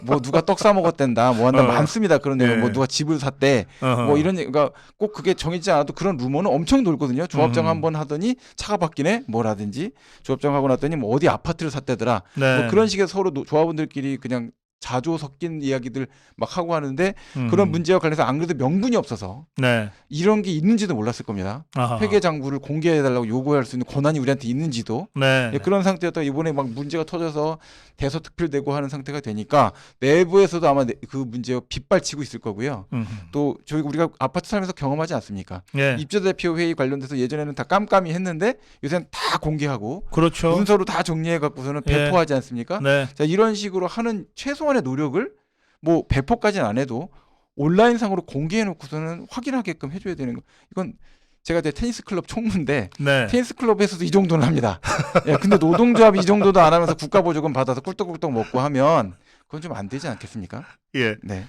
뭐 누가 떡 사 먹었댄다, 뭐 한다 많습니다. 그런 내용, 예. 뭐 누가 집을 샀대, 뭐 이런 그러니까 꼭 그게 정해지지 않아도 그런 루머는 엄청 돌거든요. 조합장 한번 하더니 차가 바뀌네, 뭐라든지 조합장 하고 났더니 뭐 어디 아파트를 샀대더라. 네. 뭐 그런 식의 서로 조합원들끼리 그냥 자조 섞인 이야기들 막 하고 하는데 그런 문제와 관련해서 안 그래도 명분이 없어서 네. 이런 게 있는지도 몰랐을 겁니다. 아하. 회계 장부를 공개해달라고 요구할 수 있는 권한이 우리한테 있는지도 네. 예, 그런 상태였다 이번에 막 문제가 터져서 대서특필되고 하는 상태가 되니까 내부에서도 아마 그 문제와 빗발치고 있을 거고요. 또 저희 우리가 아파트 살면서 경험하지 않습니까? 예. 입주자 대표 회의 관련돼서 예전에는 다 깜깜이 했는데 요새는 다 공개하고 그렇죠. 문서로 다 정리해 갖고서는 예. 배포하지 않습니까? 네. 자, 이런 식으로 하는 최소한의 노력을 뭐 배포까지는 안 해도 온라인상으로 공개해 놓고서는 확인하게끔 해줘야 되는 거. 이건 제가 제 테니스 클럽 총무인데 네. 테니스 클럽에서도 이 정도는 합니다. 예, 근데 노동조합이 이 정도도 안 하면서 국가 보조금 받아서 꿀떡꿀떡 먹고 하면 그건 좀 안 되지 않겠습니까? 예. 네.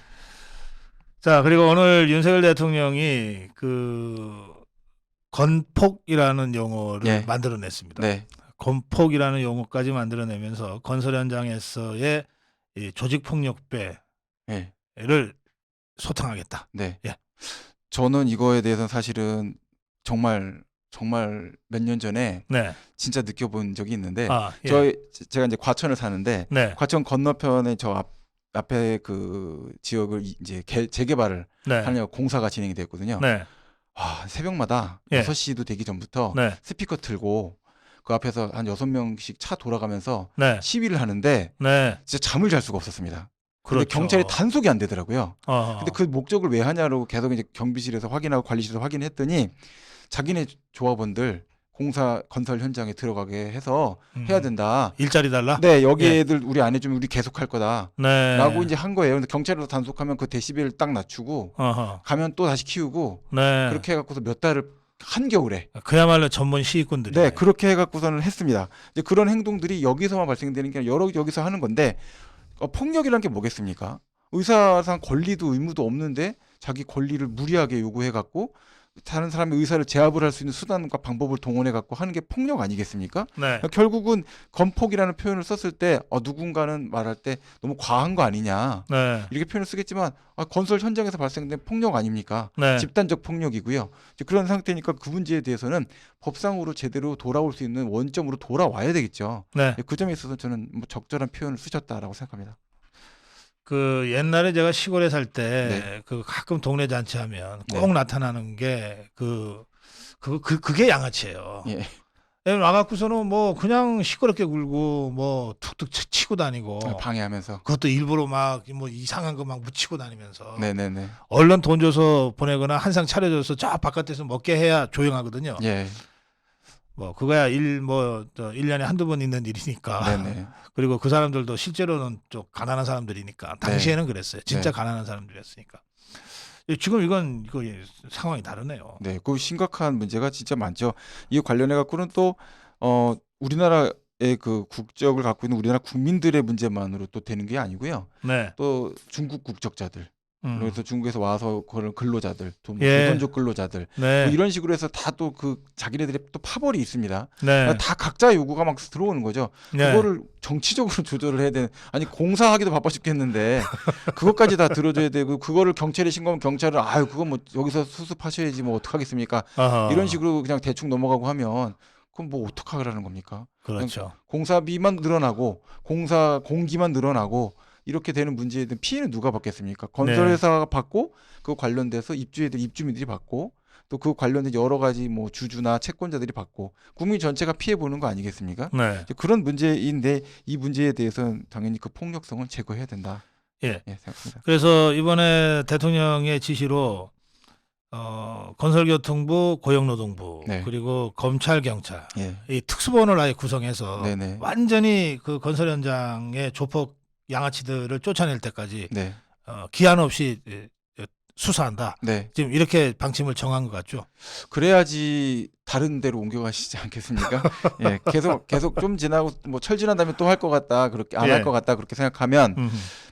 자, 그리고 오늘 윤석열 대통령이 그 건폭이라는 용어를 예. 만들어냈습니다. 네. 건폭이라는 용어까지 만들어내면서 건설 현장에서의 이 조직폭력배를 네. 소탕하겠다. 네. 예. 저는 이거에 대해서는 사실은 정말 몇 년 전에 네. 진짜 느껴본 적이 있는데 예. 제가 이제 과천을 사는데 네. 과천 건너편에 저 앞에 그 지역을 이제 재개발을 네. 하려고 공사가 진행이 됐거든요. 네. 와, 새벽마다 예. 6시도 되기 전부터 네. 스피커 틀고 그 앞에서 한 6명씩 차 돌아가면서 네. 시위를 하는데 네. 진짜 잠을 잘 수가 없었습니다. 근데 그렇죠. 경찰이 단속이 안 되더라고요. 어허. 근데 그 목적을 왜 하냐고 계속 이제 경비실에서 확인하고 관리실에서 확인했더니 자기네 조합원들 공사 건설 현장에 들어가게 해서 해야 된다. 일자리 달라? 네, 여기 예. 애들 우리 안 해주면 우리 계속 할 거다. 네. 라고 이제 한 거예요. 근데 경찰에서 단속하면 그 데시벨 딱 낮추고 어허. 가면 또 다시 키우고 네. 그렇게 해갖고서 몇 달을 한겨울에 그야말로 전문 시위꾼들이. 네, 그렇게 해갖고서는 했습니다. 이제 그런 행동들이 여기서만 발생되는 게 아니라 여러 여기서 하는 건데 폭력이란 게 뭐겠습니까? 의사상 권리도 의무도 없는데 자기 권리를 무리하게 요구해갖고 다른 사람의 의사를 제압을 할 수 있는 수단과 방법을 동원해갖고 하는 게 폭력 아니겠습니까? 네. 결국은 건폭이라는 표현을 썼을 때 누군가는 말할 때 너무 과한 거 아니냐 네. 이렇게 표현을 쓰겠지만 건설 현장에서 발생된 폭력 아닙니까? 네. 집단적 폭력이고요. 이제 그런 상태니까 그 문제에 대해서는 법상으로 제대로 돌아올 수 있는 원점으로 돌아와야 되겠죠. 네. 그 점에 있어서 저는 뭐 적절한 표현을 쓰셨다라고 생각합니다. 그 옛날에 제가 시골에 살 때 네. 그 가끔 동네 잔치하면 꼭 네. 나타나는 게 그게 양아치예요. 예. 와갖고서는 뭐 그냥 시끄럽게 굴고 뭐 툭툭 치고 다니고 방해하면서. 그것도 일부러 막 뭐 이상한 거 막 묻히고 다니면서 네네네. 얼른 돈 줘서 보내거나 한 상 차려줘서 저 바깥에서 먹게 해야 조용하거든요. 예. 뭐 그거야 1년에 한두 번 있는 일이니까. 네네. 그리고 그 사람들도 실제로는 좀 가난한 사람들이니까 당시에는 그랬어요. 진짜 네. 가난한 사람들이었으니까. 지금 이거 상황이 다르네요. 네, 그 심각한 문제가 진짜 많죠. 이 관련해 갖고는 또 우리나라의 그 국적을 갖고 있는 우리나라 국민들의 문제만으로 또 되는 게 아니고요. 네. 또 중국 국적자들, 그래서 중국에서 와서 그런 근로자들, 예. 조선족 근로자들, 네. 뭐 이런 식으로 해서 다 또 그 자기네들의 또 파벌이 있습니다. 네. 다 각자 요구가 막 들어오는 거죠. 네. 그거를 정치적으로 조절을 해야 되는, 아니 공사하기도 바빠 죽겠는데 그것까지 다 들어줘야 되고, 그거를 경찰에 신고하면 경찰은 그건 뭐 여기서 수습하셔야지 뭐 어떡하겠습니까? 어허. 이런 식으로 그냥 대충 넘어가고 하면 그럼 뭐 어떡하라는 겁니까? 그렇죠. 공사비만 늘어나고 공기만 늘어나고 이렇게 되는 문제에 대한 피해는 누가 받겠습니까? 건설회사가 받고, 그 관련돼서 입주민들이 받고, 또 그 관련된 여러 가지 뭐 주주나 채권자들이 받고, 국민 전체가 피해 보는 거 아니겠습니까? 네. 그런 문제인데 이 문제에 대해서는 당연히 그 폭력성은 제거해야 된다. 예. 생각합니다. 그래서 이번에 대통령의 지시로 건설교통부, 고용노동부, 네. 그리고 검찰, 경찰 예. 이 특수본을 아예 구성해서 네네. 완전히 그 건설 현장의 조폭 양아치들을 쫓아낼 때까지 네. 기한 없이 수사한다. 네. 지금 이렇게 방침을 정한 것 같죠. 그래야지 다른 데로 옮겨가시지 않겠습니까? 예. 계속 좀 지나고 뭐 철 지난 다음에 또 할 것 같다. 그렇게 안 할 예. 것 같다. 그렇게 생각하면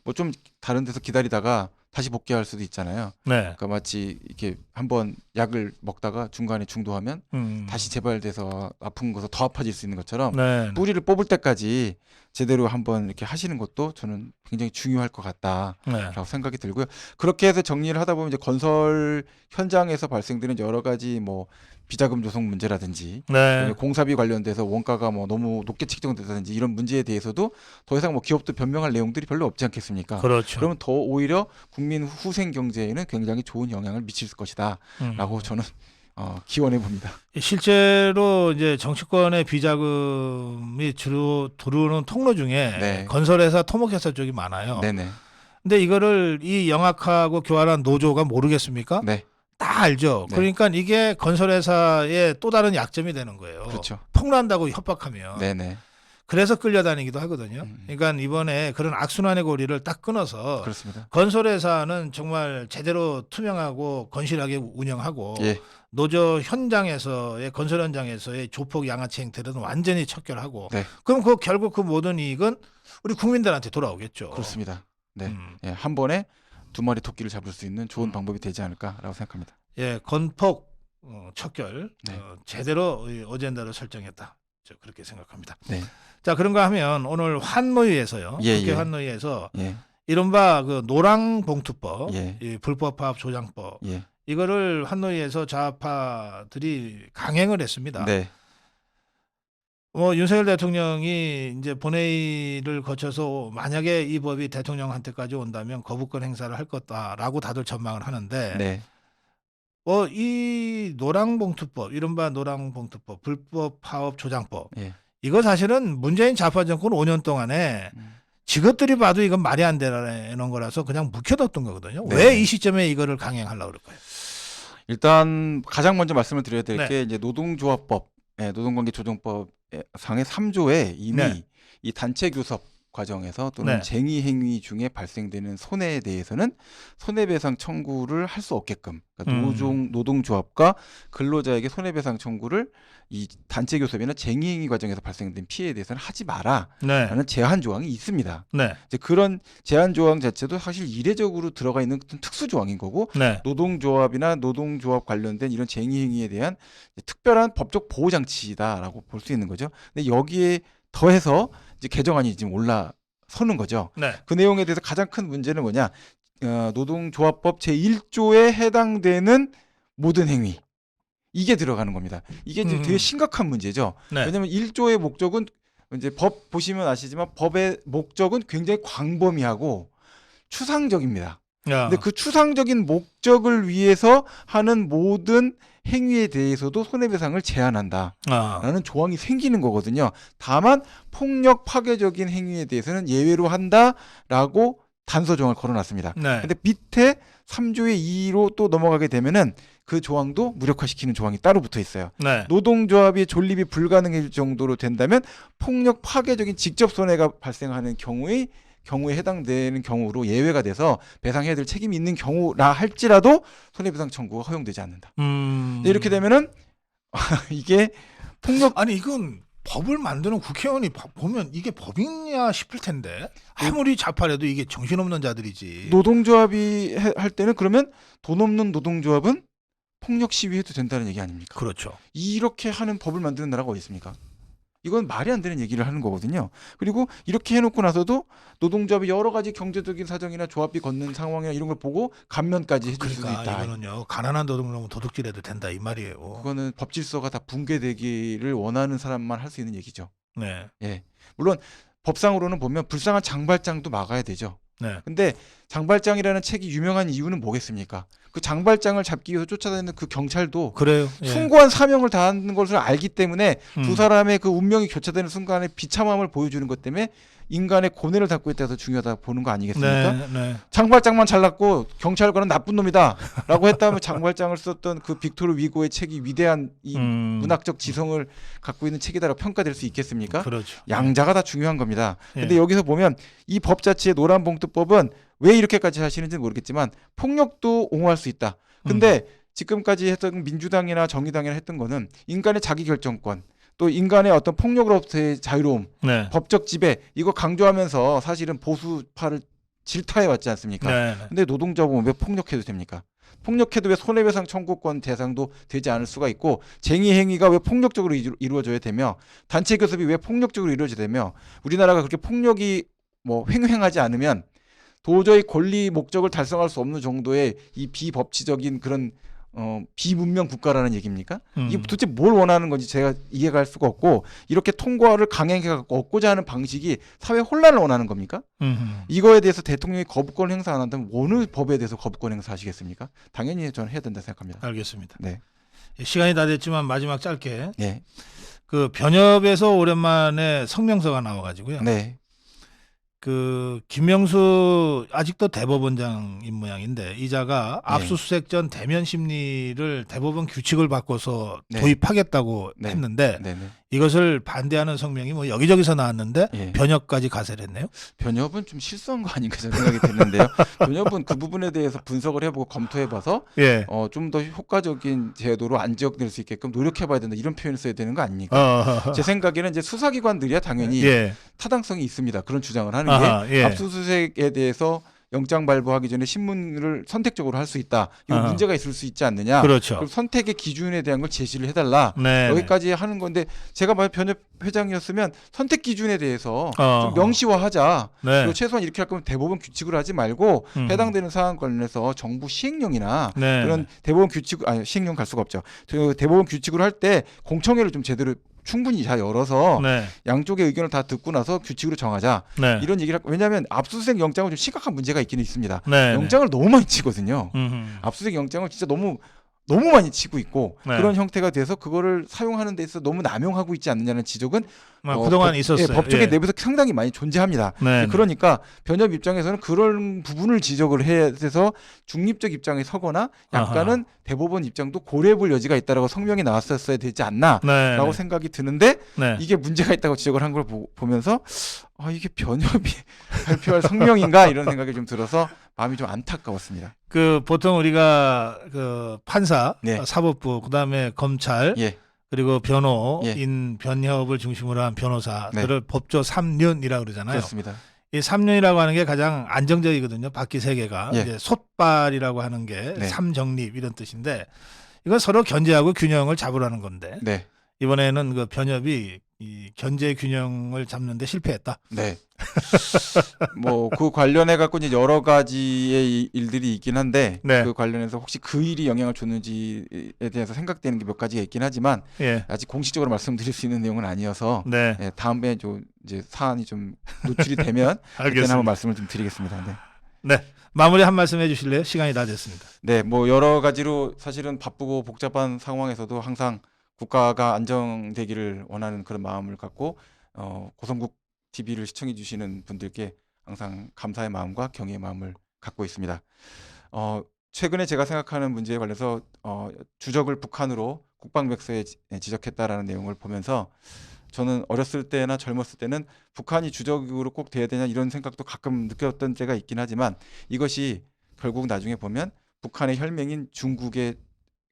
뭐 좀 다른 데서 기다리다가 다시 복귀할 수도 있잖아요. 네. 그러니까 마치 이렇게 한번 약을 먹다가 중간에 중도하면 다시 재발돼서 아픈 것서 더 아파질 수 있는 것처럼 네. 뿌리를 뽑을 때까지 제대로 한번 이렇게 하시는 것도 저는 굉장히 중요할 것 같다라고 네. 생각이 들고요. 그렇게 해서 정리를 하다 보면 이제 건설 현장에서 발생되는 여러 가지 뭐 비자금 조성 문제라든지 네. 공사비 관련돼서 원가가 뭐 너무 높게 책정된다든지 이런 문제에 대해서도 더 이상 뭐 기업도 변명할 내용들이 별로 없지 않겠습니까? 그렇죠. 그러면 더 오히려 국민 후생 경제에는 굉장히 좋은 영향을 미칠 것이다라고 저는 기원해 봅니다. 실제로 이제 정치권의 비자금이 주로 들어오는 통로 중에 네. 건설회사, 토목회사 쪽이 많아요. 네네. 근데 이거를 이 영악하고 교활한 노조가 모르겠습니까? 네. 다 알죠. 네. 그러니까 이게 건설회사의 또 다른 약점이 되는 거예요. 그렇죠. 폭로한다고 협박하면. 네네. 그래서 끌려다니기도 하거든요. 그러니까 이번에 그런 악순환의 고리를 딱 끊어서 그렇습니다. 건설회사는 정말 제대로 투명하고 건실하게 운영하고 예. 노조 현장에서의 건설 현장에서의 조폭 양아치 행태는 완전히 척결하고 네. 그럼 결국 그 모든 이익은 우리 국민들한테 돌아오겠죠. 그렇습니다. 네. 예, 한 번에 두 마리 토끼를 잡을 수 있는 좋은 방법이 되지 않을까라고 생각합니다. 예, 건폭 척결 네. 제대로 어젠다를 설정했다. 저 그렇게 생각합니다. 네. 자, 그런가 하면 오늘 환노위에서요. 예, 국회 예. 환노위에서 예. 이른바 그 노랑봉투법, 예. 이 불법 파업 조장법 예. 이거를 환노위에서 좌파들이 강행을 했습니다. 네. 윤석열 대통령이 이제 본회의를 거쳐서 만약에 이 법이 대통령한테까지 온다면 거부권 행사를 할 거다라고 다들 전망을 하는데 네. 이 노랑봉투법, 이른바 노랑봉투법, 불법 파업 조장법 예. 이거 사실은 문재인 좌파 정권 5년 동안에 직업들이 봐도 이건 말이 안 되는 거라서 그냥 묵혀뒀던 거거든요. 네. 왜 이 시점에 이거를 강행하려고 그럴까요? 일단 가장 먼저 말씀을 드려야 될 네. 게 이제 노동조합법, 노동관계 조정법 상의 3조에 이미 네. 이 단체 교섭 과정에서 또는 네. 쟁의 행위 중에 발생되는 손해에 대해서는 손해배상 청구를 할 수 없게끔 그러니까 노동조합과 근로자에게 손해배상 청구를 이 단체 교섭이나 쟁의 행위 과정에서 발생된 피해에 대해서는 하지 마라라는 네. 제한 조항이 있습니다. 네. 이제 그런 제한 조항 자체도 사실 이례적으로 들어가 있는 특수 조항인 거고 네. 노동조합이나 노동조합 관련된 이런 쟁의 행위에 대한 특별한 법적 보호 장치다라고 볼 수 있는 거죠. 근데 여기에 더해서 이제 개정안이 지금 올라서는 거죠. 네. 그 내용에 대해서 가장 큰 문제는 뭐냐? 노동조합법 제1조에 해당되는 모든 행위. 이게 들어가는 겁니다. 이게 이제 되게 심각한 문제죠. 네. 왜냐하면 1조의 목적은 이제 법 보시면 아시지만 법의 목적은 굉장히 광범위하고 추상적입니다. 근데 그 추상적인 목적을 위해서 하는 모든 행위에 대해서도 손해배상을 제한한다라는 조항이 생기는 거거든요. 다만 폭력 파괴적인 행위에 대해서는 예외로 한다라고 단서 조항을 걸어놨습니다. 네. 근데 밑에 3조의 2로 또 넘어가게 되면은 그 조항도 무력화시키는 조항이 따로 붙어 있어요. 네. 노동조합이 존립이 불가능할 정도로 된다면 폭력 파괴적인 직접 손해가 발생하는 경우에 해당되는 경우로 예외가 돼서 배상해야 될 책임이 있는 경우라 할지라도 손해배상 청구가 허용되지 않는다. 이렇게 되면은 이게 폭력 아니 이건 법을 만드는 국회의원이 보면 이게 법이냐 싶을 텐데 아무리 좌파래도 이게 정신없는 자들이지. 노동조합이 할 때는 그러면 돈 없는 노동조합은 폭력 시위해도 된다는 얘기 아닙니까? 그렇죠. 이렇게 하는 법을 만드는 나라가 어디 있습니까? 이건 말이 안 되는 얘기를 하는 거거든요. 그리고 이렇게 해놓고 나서도 노동조합이 여러 가지 경제적인 사정이나 조합비 걷는 상황이나 이런 걸 보고 감면까지 해줄 수도 있다. 이거는요 가난한 노동자는 도둑질해도 된다 이 말이에요. 그거는 법 질서가 다 붕괴되기를 원하는 사람만 할 수 있는 얘기죠. 네. 예. 물론 법상으로는 보면 불쌍한 장발장도 막아야 되죠. 네. 근데 장발장이라는 책이 유명한 이유는 뭐겠습니까? 그 장발장을 잡기 위해서 쫓아다니는 그 경찰도 그래요. 예. 숭고한 사명을 다하는 것을 알기 때문에 두 음. 사람의 그 운명이 교차되는 순간에 비참함을 보여주는 것 때문에 인간의 고뇌를 담고 있다서 중요하다 보는 거 아니겠습니까? 네. 네. 장발장만 잘났고 경찰관은 나쁜 놈이다라고 했다면 장발장을 썼던 그 빅토르 위고의 책이 위대한 이 문학적 지성을 갖고 있는 책이다라고 평가될 수 있겠습니까? 그렇죠. 양자가 다 중요한 겁니다. 근데 예. 여기서 보면 이 법 자체의 노란봉투법은 왜 이렇게까지 하시는지 모르겠지만 폭력도 옹호할 수 있다. 근데 지금까지 했던 민주당이나 정의당이나 했던 거는 인간의 자기결정권 또 인간의 어떤 폭력으로부터의 자유로움, 네. 법적 지배 이거 강조하면서 사실은 보수파를 질타해 왔지 않습니까? 네. 근데 노동자보면 왜 폭력해도 됩니까? 폭력해도 왜 손해배상 청구권 대상도 되지 않을 수가 있고 쟁의 행위가 왜 폭력적으로 이루어져야 되며 단체 교섭이 왜 폭력적으로 이루어져야 되며 우리나라가 그렇게 폭력이 뭐 횡행하지 않으면 도저히 권리 목적을 달성할 수 없는 정도의 이 비법치적인 그런 비문명 국가라는 얘기입니까? 이게 도대체 뭘 원하는 건지 제가 이해가 할 수가 없고 이렇게 통과를 강행해 갖고 얻고자 하는 방식이 사회 혼란을 원하는 겁니까? 이거에 대해서 대통령이 거부권 행사 안 한다면 어느 법에 대해서 거부권 행사하시겠습니까? 당연히 저는 해야 된다 생각합니다. 알겠습니다. 네. 시간이 다 됐지만 마지막 짧게 네. 그 변협에서 오랜만에 성명서가 나와가지고요. 네. 그 김명수 아직도 대법원장인 모양인데 이자가 네. 압수수색 전 대면 심리를 대법원 규칙을 바꿔서 네. 도입하겠다고 네. 했는데 네. 네. 이것을 반대하는 성명이 뭐 여기저기서 나왔는데 예. 변협까지 가세했네요. 변협은 좀 실수한 거 아닌가 저는 생각이 드는데요. 변협은 그 부분에 대해서 분석을 해보고 검토해봐서 예. 좀 더 효과적인 제도로 안지역될 수 있게끔 노력해봐야 된다 이런 표현을 써야 되는 거 아닙니까? 제 생각에는 이제 수사기관들이야 당연히 예. 타당성이 있습니다. 그런 주장을 하는 아하, 게 예. 압수수색에 대해서 영장 발부하기 전에 신문을 선택적으로 할 수 있다. 이거 아하. 문제가 있을 수 있지 않느냐. 그렇죠. 그럼 선택의 기준에 대한 걸 제시를 해달라. 네. 여기까지 하는 건데 제가 만약 변협 회장이었으면 선택 기준에 대해서 좀 어허. 명시화하자. 네. 그리고 최소한 이렇게 할 거면 대법원 규칙으로 하지 말고 해당되는 사안 관련해서 정부 시행령이나 네. 그런 대법원 규칙 시행령 갈 수가 없죠. 저 대법원 규칙으로 할 때 공청회를 좀 제대로 충분히 잘 열어서 네. 양쪽의 의견을 다 듣고 나서 규칙으로 정하자. 네. 이런 얘기를 왜냐하면 압수수색 영장은 좀 심각한 문제가 있기는 있습니다. 네. 영장을 너무 많이 치거든요. 압수수색 영장을 진짜 너무 많이 치고 있고 네. 그런 형태가 돼서 그거를 사용하는 데 있어서 너무 남용하고 있지 않느냐는 지적은 그동안 있었어요. 법조계 예. 내부에서 상당히 많이 존재합니다. 네. 그러니까 변협 입장에서는 그런 부분을 지적을 해서 중립적 입장에 서거나 약간은 대법원 입장도 고려해볼 여지가 있다라고 성명이 나왔었어야 되지 않나라고 생각이 드는데 이게 문제가 있다고 지적을 한 걸 보면서 이게 변협이 발표할 성명인가 이런 생각이 좀 들어서 마음이 좀 안타까웠습니다. 보통 우리가 판사, 네. 사법부, 그다음에 검찰, 예. 그리고 변호인, 변협을 중심으로 한 변호사들을 법조 3륜이라고 그러잖아요. 그렇습니다. 이 3륜이라고 하는 게 가장 안정적이거든요. 바퀴 세 개가. 예. 이제 솥발이라고 하는 게 네. 삼정립 이런 뜻인데 이건 서로 견제하고 균형을 잡으라는 건데 네. 이번에는 그 변협이 이 견제 균형을 잡는데 실패했다. 네. 뭐 그 관련해 갖고 이제 여러 가지의 일들이 있긴 한데 그 관련해서 혹시 그 일이 영향을 줬는지에 대해서 생각되는 게 몇 가지가 있긴 하지만 아직 공식적으로 말씀드릴 수 있는 내용은 아니어서 다음에 좀 이제 사안이 좀 노출이 되면 그때는 한번 말씀을 좀 드리겠습니다. 네. 마무리 한 말씀 해주실래요? 시간이 다 됐습니다. 네, 뭐 여러 가지로 사실은 바쁘고 복잡한 상황에서도 항상 국가가 안정되기를 원하는 그런 마음을 갖고 고성국 TV를 시청해 주시는 분들께 항상 감사의 마음과 경의의 마음을 갖고 있습니다. 최근에 제가 생각하는 문제에 관해서 주적을 북한으로 국방백서에 지적했다라는 내용을 보면서 저는 어렸을 때나 젊었을 때는 북한이 주적으로 꼭 돼야 되냐 이런 생각도 가끔 느꼈던 때가 있긴 하지만 이것이 결국 나중에 보면 북한의 혈맹인 중국에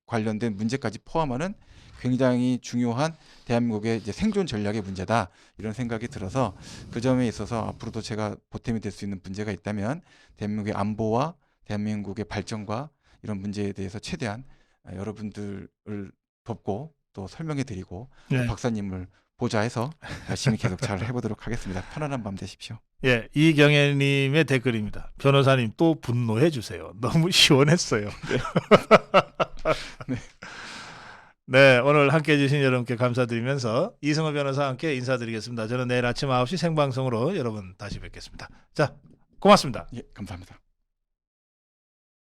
관련된 문제까지 포함하는 굉장히 중요한 대한민국의 이제 생존 전략의 문제다 이런 생각이 들어서 그 점에 있어서 앞으로도 제가 보탬이 될 수 있는 문제가 있다면 대한민국의 안보와 대한민국의 발전과 이런 문제에 대해서 최대한 여러분들을 돕고 또 설명해 드리고 박사님을 보좌해서 열심히 계속 잘 해보도록 하겠습니다. 편안한 밤 되십시오. 예, 이경애님의 댓글입니다. 변호사님 또 분노해 주세요. 너무 시원했어요. 네. 네, 오늘 함께해 주신 여러분께 감사드리면서 이승호 변호사와 함께 인사드리겠습니다. 저는 내일 아침 9시 생방송으로 여러분 다시 뵙겠습니다. 자, 고맙습니다. 예, 감사합니다.